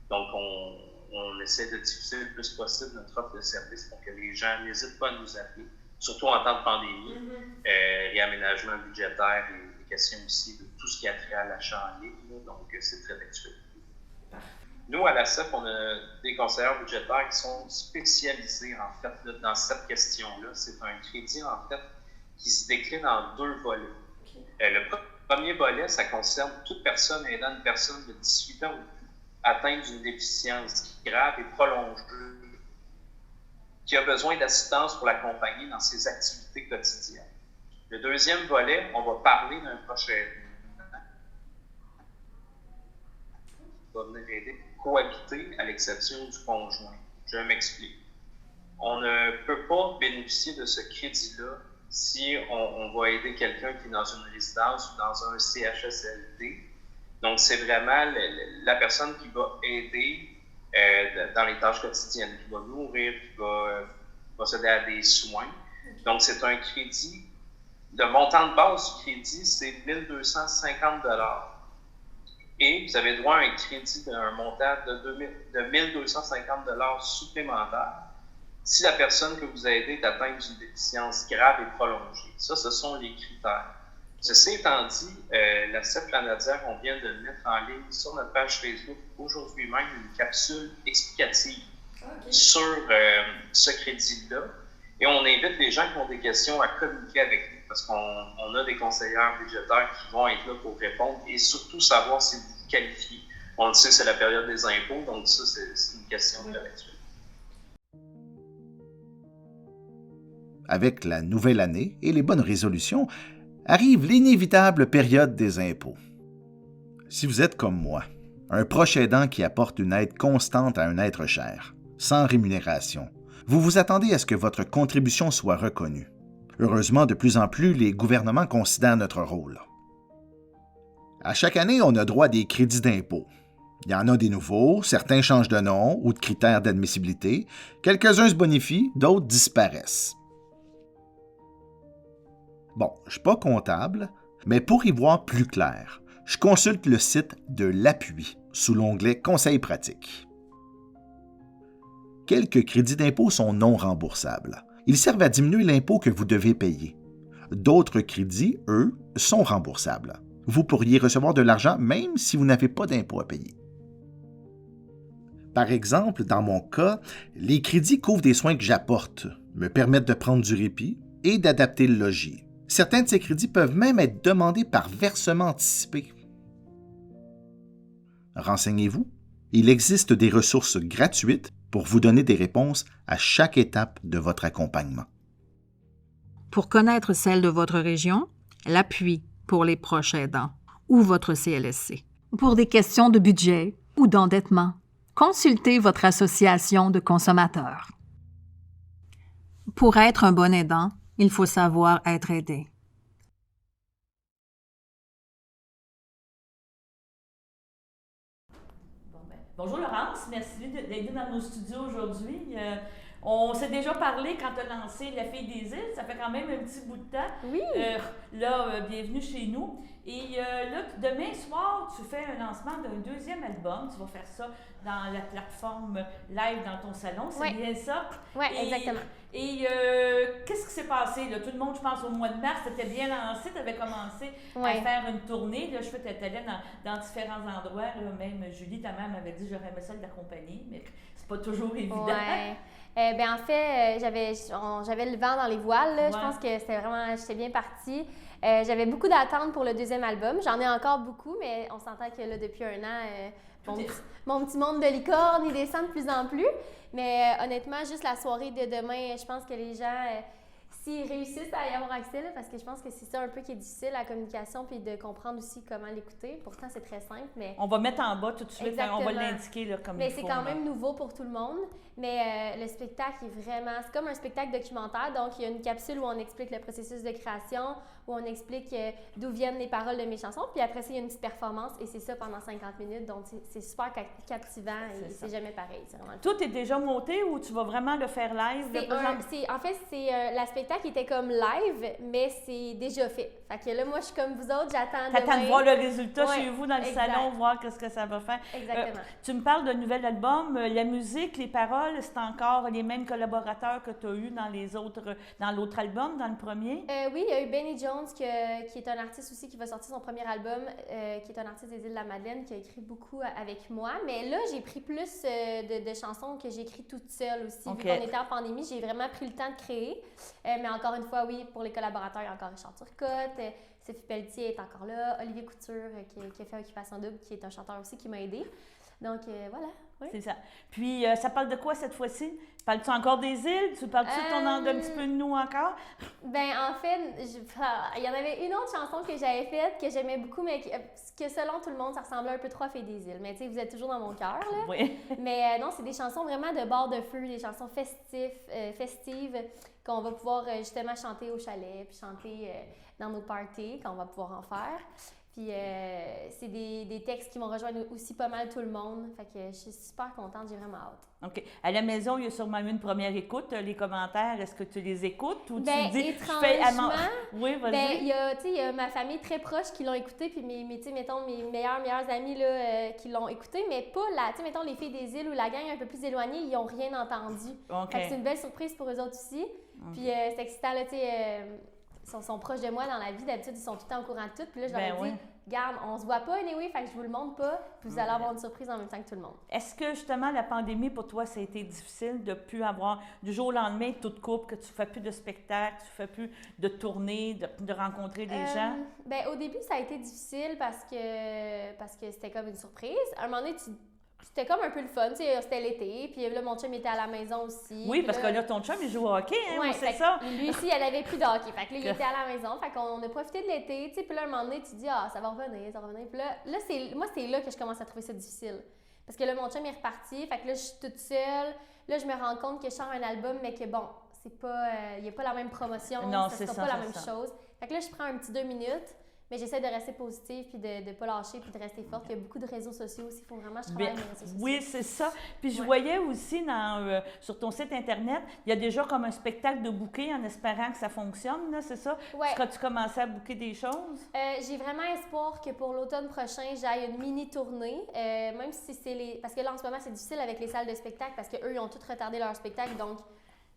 Donc, on essaie de diffuser le plus possible notre offre de service pour que les gens n'hésitent pas à nous appeler, surtout en temps de pandémie, réaménagement budgétaire et des questions aussi de tout ce qui a trait à l'achat en ligne. Donc, c'est très actuel. Nous, à la CEF, on a des conseillers budgétaires qui sont spécialisés, en fait, là, dans cette question-là. C'est un crédit, en fait, qui se décline en 2 volets. Le premier volet, ça concerne toute personne aidant une personne de 18 ans ou plus atteinte d'une déficience grave et prolongée, qui a besoin d'assistance pour l'accompagner dans ses activités quotidiennes. Le deuxième volet, on va parler d'un proche aidant qui va venir aider cohabiter à l'exception du conjoint. Je m'explique. On ne peut pas bénéficier de ce crédit-là si on va aider quelqu'un qui est dans une résidence ou dans un CHSLD. Donc, c'est vraiment la personne qui va aider dans les tâches quotidiennes, qui va nourrir, qui va s'aider à des soins. Donc, c'est un crédit. Le montant de base du crédit, c'est 1 250 $. Et vous avez droit à un crédit d'un montant de 1 250 $ supplémentaires si la personne que vous aidez est atteinte d'une déficience grave et prolongée. Ça, ce sont les critères. Ceci étant dit, la CEF Lanaudière, on vient de mettre en ligne sur notre page Facebook aujourd'hui même une capsule explicative sur ce crédit-là. Et on invite les gens qui ont des questions à communiquer avec nous parce qu'on a des conseillères budgétaires qui vont être là pour répondre et surtout savoir si vous qualifiez. On le sait, c'est la période des impôts, donc ça, c'est une question très actuelle. Avec la nouvelle année et les bonnes résolutions, arrive l'inévitable période des impôts. Si vous êtes comme moi, un proche aidant qui apporte une aide constante à un être cher, sans rémunération, vous vous attendez à ce que votre contribution soit reconnue. Heureusement, de plus en plus, les gouvernements considèrent notre rôle. À chaque année, on a droit à des crédits d'impôt. Il y en a des nouveaux, certains changent de nom ou de critères d'admissibilité, quelques-uns se bonifient, d'autres disparaissent. Bon, je ne suis pas comptable, mais pour y voir plus clair, je consulte le site de l'Appui sous l'onglet « Conseils pratiques ». Quelques crédits d'impôt sont non remboursables. Ils servent à diminuer l'impôt que vous devez payer. D'autres crédits, eux, sont remboursables. Vous pourriez recevoir de l'argent même si vous n'avez pas d'impôt à payer. Par exemple, dans mon cas, les crédits couvrent des soins que j'apporte, me permettent de prendre du répit et d'adapter le logis. Certains de ces crédits peuvent même être demandés par versement anticipé. Renseignez-vous, il existe des ressources gratuites pour vous donner des réponses à chaque étape de votre accompagnement. Pour connaître celle de votre région, l'Appui pour les proches aidants ou votre CLSC. Pour des questions de budget ou d'endettement, consultez votre association de consommateurs. Pour être un bon aidant, il faut savoir être aidé. Bonjour Laurence, merci d'être dans nos studios aujourd'hui. On s'est déjà parlé quand tu as lancé La Fille des Îles, ça fait quand même un petit bout de temps. Oui. Bienvenue chez nous. Et là, demain soir, tu fais un lancement d'un deuxième album. Tu vas faire ça dans la plateforme live dans ton salon. C'est bien ça? Oui, exactement. Et qu'est-ce qui s'est passé? Là? Tout le monde, je pense, au mois de mars, c'était bien lancé. Tu avais commencé à faire une tournée. Là, je fais tu allais dans différents endroits. Là. Même Julie, ta mère, m'avait dit j'aurais aimé ça d'accompagner, mais c'est pas toujours évident. Ouais. Ben en fait, j'avais le vent dans les voiles. Là. Je pense que c'était vraiment, j'étais bien partie. J'avais beaucoup d'attentes pour le deuxième album. J'en ai encore beaucoup, mais on s'entend que là, depuis un an, mon petit monde de licorne, il descend de plus en plus. Mais honnêtement, juste la soirée de demain, je pense que les gens, s'ils réussissent à y avoir accès, là, parce que je pense que c'est ça un peu qui est difficile, la communication, puis de comprendre aussi comment l'écouter. Pourtant, c'est très simple, mais... On va mettre en bas tout de suite, exactement. On va l'indiquer là, comme mais il faut. Mais c'est quand même nouveau pour tout le monde. Mais le spectacle est vraiment... C'est comme un spectacle documentaire. Donc, il y a une capsule où on explique le processus de création, où on explique d'où viennent les paroles de mes chansons. Puis après ça, il y a une petite performance et c'est ça pendant 50 minutes. Donc, c'est super captivant et c'est jamais pareil. C'est vraiment Tout est déjà monté ou tu vas vraiment le faire live? En fait, la spectacle était comme live, mais c'est déjà fait. Fait que là, moi, je suis comme vous autres, j'attends T'attends de voir le résultat chez vous dans le salon, voir qu'est-ce que ça va faire. Exactement. Tu me parles d'un nouvel album. La musique, les paroles, c'est encore les mêmes collaborateurs que tu as eus dans l'autre album, dans le premier? Oui, il y a eu Benny Jones, qui est un artiste aussi qui va sortir son premier album, qui est un artiste des Îles-de-la-Madeleine, qui a écrit beaucoup avec moi. Mais là, j'ai pris plus de chansons que j'ai écrites toute seule aussi. Vu qu'on était en pandémie, j'ai vraiment pris le temps de créer. Mais encore une fois, oui, pour les collaborateurs, il y a encore Richard Turcotte, Sophie Pelletier est encore là, Olivier Couture, qui a fait Occupation Double, qui est un chanteur aussi qui m'a aidée. Donc, voilà. Oui. C'est ça. Puis, ça parle de quoi cette fois-ci? Parles-tu encore des îles? Tu parles-tu d'un petit peu de nous encore? Ben en fait, il y en avait une autre chanson que j'avais faite, que j'aimais beaucoup, mais que selon tout le monde, ça ressemblait un peu trop à Fée des îles. Mais tu sais, vous êtes toujours dans mon cœur, là. Oui. Mais non, c'est des chansons vraiment de bord de feu, des chansons festives qu'on va pouvoir justement chanter au chalet, puis chanter dans nos parties, qu'on va pouvoir en faire. Puis c'est des textes qui vont rejoindre aussi pas mal tout le monde. Fait que je suis super contente, j'ai vraiment hâte. OK. À la maison, il y a sûrement eu une première écoute. Les commentaires, est-ce que tu les écoutes ou tu dis... Étrangement, oui, vas-y. Ben, il y a ma famille très proche qui l'ont écouté, puis mes meilleurs amis là, qui l'ont écouté, mais pas mettons, les filles des îles ou la gang un peu plus éloignée, ils n'ont rien entendu. Fait que c'est une belle surprise pour eux autres aussi. Puis c'est excitant, là, tu sais... Ils sont proches de moi dans la vie. D'habitude, ils sont tout le temps au courant de tout. Puis là, je leur ai dit, regarde, on se voit pas anyway, fait que je vous le montre pas. Puis vous allez avoir une surprise en même temps que tout le monde. Est-ce que justement, la pandémie, pour toi, ça a été difficile de plus avoir, du jour au lendemain, toute coupe, que tu fais plus de spectacles, tu fais plus de tournées, de rencontrer des gens? Bien, au début, ça a été difficile parce que c'était comme une surprise. À un moment donné, c'était comme un peu le fun, tu sais, c'était l'été, puis là, mon chum était à la maison aussi. Oui, parce que là, ton chum, il joue au hockey, hein, ouais, c'est ça? Lui aussi, il n'avait plus de hockey, fait que là, il était à la maison, fait qu'on a profité de l'été, tu sais, puis là, un moment donné, tu dis, ça va revenir, puis là, c'est là que je commence à trouver ça difficile. Parce que là, mon chum est reparti, fait que là, je suis toute seule, là, je me rends compte que je sors un album, mais que bon, c'est pas, il n'y a pas la même promotion, non, ça sera pas la même chose. Fait que là, je prends un petit 2 minutes. Mais j'essaie de rester positive, puis de ne pas lâcher, puis de rester forte. Il y a beaucoup de réseaux sociaux aussi. Il faut vraiment que je travaille les réseaux sociaux. Oui, c'est ça. Puis je voyais aussi sur ton site Internet, il y a déjà comme un spectacle de booker en espérant que ça fonctionne, là, c'est ça? Ouais. Seras-tu commencé à booker des choses? J'ai vraiment espoir que pour l'automne prochain, j'aille une mini-tournée. Même si c'est parce que là, en ce moment, c'est difficile avec les salles de spectacle parce qu'eux, ils ont tous retardé leur spectacle. Donc,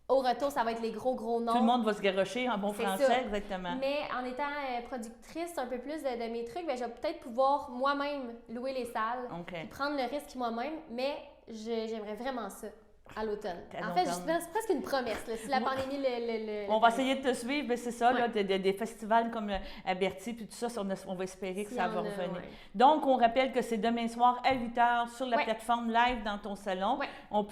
au retour, ça va être les gros noms. Tout le monde va se garrocher en bon français, ça. Exactement. Mais en étant productrice un peu plus de mes trucs, bien, je vais peut-être pouvoir moi-même louer les salles, et prendre le risque moi-même, mais j'aimerais vraiment ça à l'automne. En fait, c'est presque une promesse. Là, si la pandémie on va essayer de te suivre, mais c'est ça, là, des festivals comme à Berthier, puis tout ça, on va espérer que ça va revenir. Ouais. Donc, on rappelle que c'est demain soir à 8h sur la plateforme live dans ton salon. Ouais. On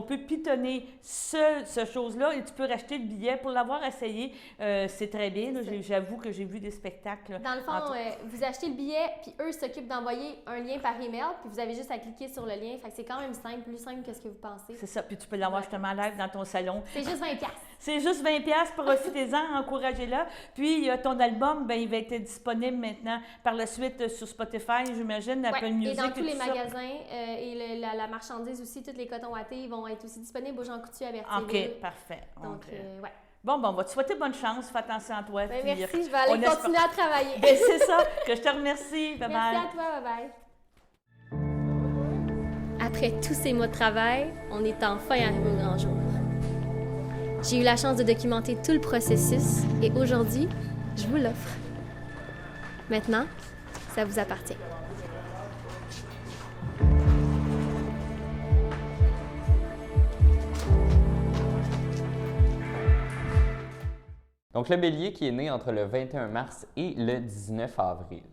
peut pitonner ce chose-là et tu peux racheter le billet pour l'avoir essayé. C'est très bien. Là, j'avoue que j'ai vu des spectacles. Dans le fond, vous achetez le billet, puis eux s'occupent d'envoyer un lien par email, puis vous avez juste à cliquer sur le lien. Fait que c'est quand même simple, plus simple que ce que vous pensez. C'est ça. Puis tu peux l'avoir justement live dans ton salon. C'est juste 20$. C'est juste 20$, profitez-en, encouragez-la. Puis ton album, ben, il va être disponible maintenant par la suite sur Spotify, j'imagine, Apple Music. Et dans tous les magasins et la marchandise aussi, tous les cotons wattés, ils vont être aussi disponibles aux Jean Coutu à Berthierville. OK, parfait. Donc, Bon, on va te souhaiter bonne chance. Fais attention à toi. Bien, merci, je vais aller continuer à travailler. Bien, c'est ça, que je te remercie. Bye-bye. Merci à toi, bye-bye. Après tous ces mois de travail, on est enfin arrivé au grand jour. J'ai eu la chance de documenter tout le processus et aujourd'hui, je vous l'offre. Maintenant, ça vous appartient. Donc, le Bélier qui est né entre le 21 mars et le 19 avril.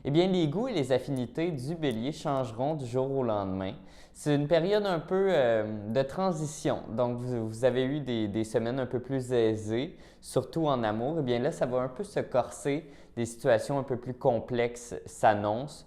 Eh bien, les goûts et les affinités du Bélier changeront du jour au lendemain. C'est une période un peu de transition. Donc, vous avez eu des semaines un peu plus aisées, surtout en amour. Eh bien, là, ça va un peu se corser. Des situations un peu plus complexes s'annoncent.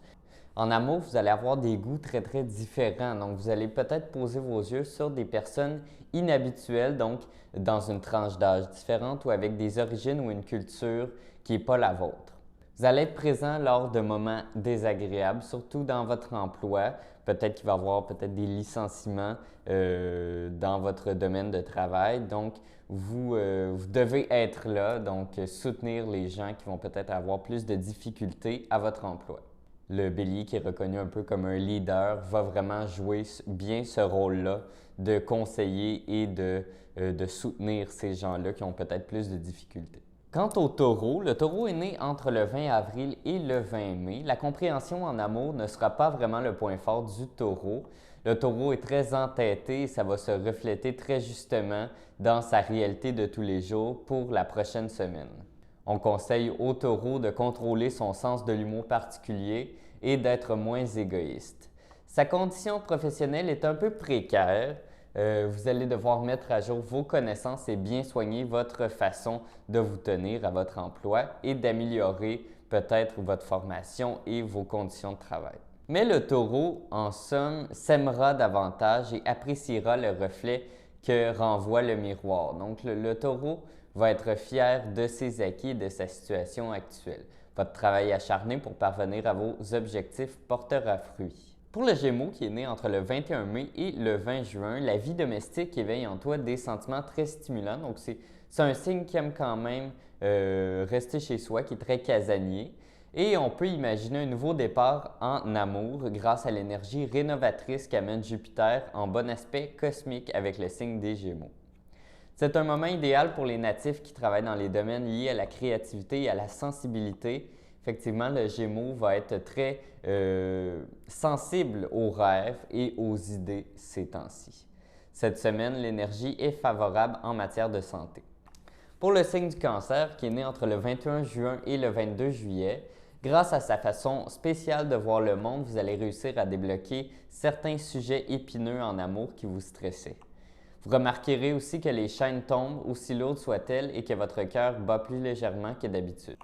En amour, vous allez avoir des goûts très, très différents. Donc, vous allez peut-être poser vos yeux sur des personnes inhabituelles, donc dans une tranche d'âge différente ou avec des origines ou une culture qui n'est pas la vôtre. Vous allez être présent lors de moments désagréables, surtout dans votre emploi. Peut-être qu'il va y avoir des licenciements dans votre domaine de travail. Donc, vous devez être là, donc soutenir les gens qui vont peut-être avoir plus de difficultés à votre emploi. Le Bélier, qui est reconnu un peu comme un leader, va vraiment jouer bien ce rôle-là de conseiller et de soutenir ces gens-là qui ont peut-être plus de difficultés. Quant au Taureau, le Taureau est né entre le 20 avril et le 20 mai. La compréhension en amour ne sera pas vraiment le point fort du Taureau. Le Taureau est très entêté et ça va se refléter très justement dans sa réalité de tous les jours pour la prochaine semaine. On conseille au Taureau de contrôler son sens de l'humour particulier et d'être moins égoïste. Sa condition professionnelle est un peu précaire. Vous allez devoir mettre à jour vos connaissances et bien soigner votre façon de vous tenir à votre emploi et d'améliorer peut-être votre formation et vos conditions de travail. Mais le Taureau, en somme, s'aimera davantage et appréciera le reflet que renvoie le miroir. Donc, le Taureau va être fier de ses acquis et de sa situation actuelle. Votre travail acharné pour parvenir à vos objectifs portera fruit. Pour le Gémeaux, qui est né entre le 21 mai et le 20 juin, la vie domestique éveille en toi des sentiments très stimulants. Donc, c'est un signe qui aime quand même rester chez soi, qui est très casanier. Et on peut imaginer un nouveau départ en amour grâce à l'énergie rénovatrice qu'amène Jupiter en bon aspect cosmique avec le signe des Gémeaux. C'est un moment idéal pour les natifs qui travaillent dans les domaines liés à la créativité et à la sensibilité. Effectivement, le Gémeaux va être très sensible aux rêves et aux idées ces temps-ci. Cette semaine, l'énergie est favorable en matière de santé. Pour le signe du Cancer, qui est né entre le 21 juin et le 22 juillet, grâce à sa façon spéciale de voir le monde, vous allez réussir à débloquer certains sujets épineux en amour qui vous stressaient. Vous remarquerez aussi que les chaînes tombent, aussi lourdes soient-elles, et que votre cœur bat plus légèrement que d'habitude.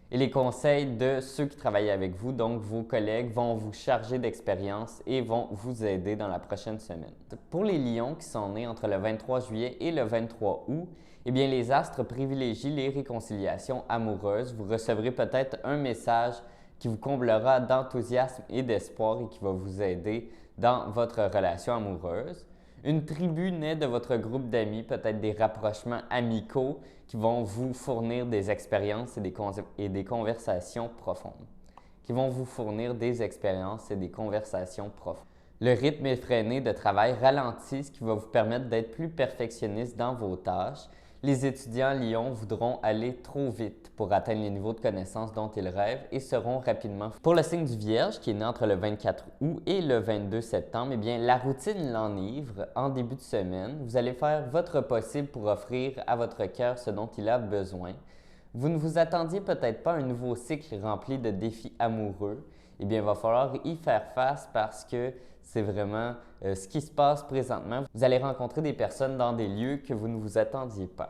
Et les conseils de ceux qui travaillent avec vous, donc vos collègues, vont vous charger d'expérience et vont vous aider dans la prochaine semaine. Pour les Lions qui sont nés entre le 23 juillet et le 23 août, eh bien, les astres privilégient les réconciliations amoureuses. Vous recevrez peut-être un message qui vous comblera d'enthousiasme et d'espoir et qui va vous aider dans votre relation amoureuse. Une tribu naît de votre groupe d'amis, peut-être des rapprochements amicaux qui vont vous fournir des expériences et des conversations profondes. Le rythme effréné de travail ralentit, ce qui va vous permettre d'être plus perfectionniste dans vos tâches. Les étudiants Lion voudront aller trop vite pour atteindre les niveaux de connaissances dont ils rêvent et seront rapidement... Pour le signe du Vierge, qui est né entre le 24 août et le 22 septembre, eh bien, la routine l'enivre en début de semaine. Vous allez faire votre possible pour offrir à votre cœur ce dont il a besoin. Vous ne vous attendiez peut-être pas à un nouveau cycle rempli de défis amoureux. Eh bien, il va falloir y faire face parce que c'est vraiment ce qui se passe présentement. Vous allez rencontrer des personnes dans des lieux que vous ne vous attendiez pas.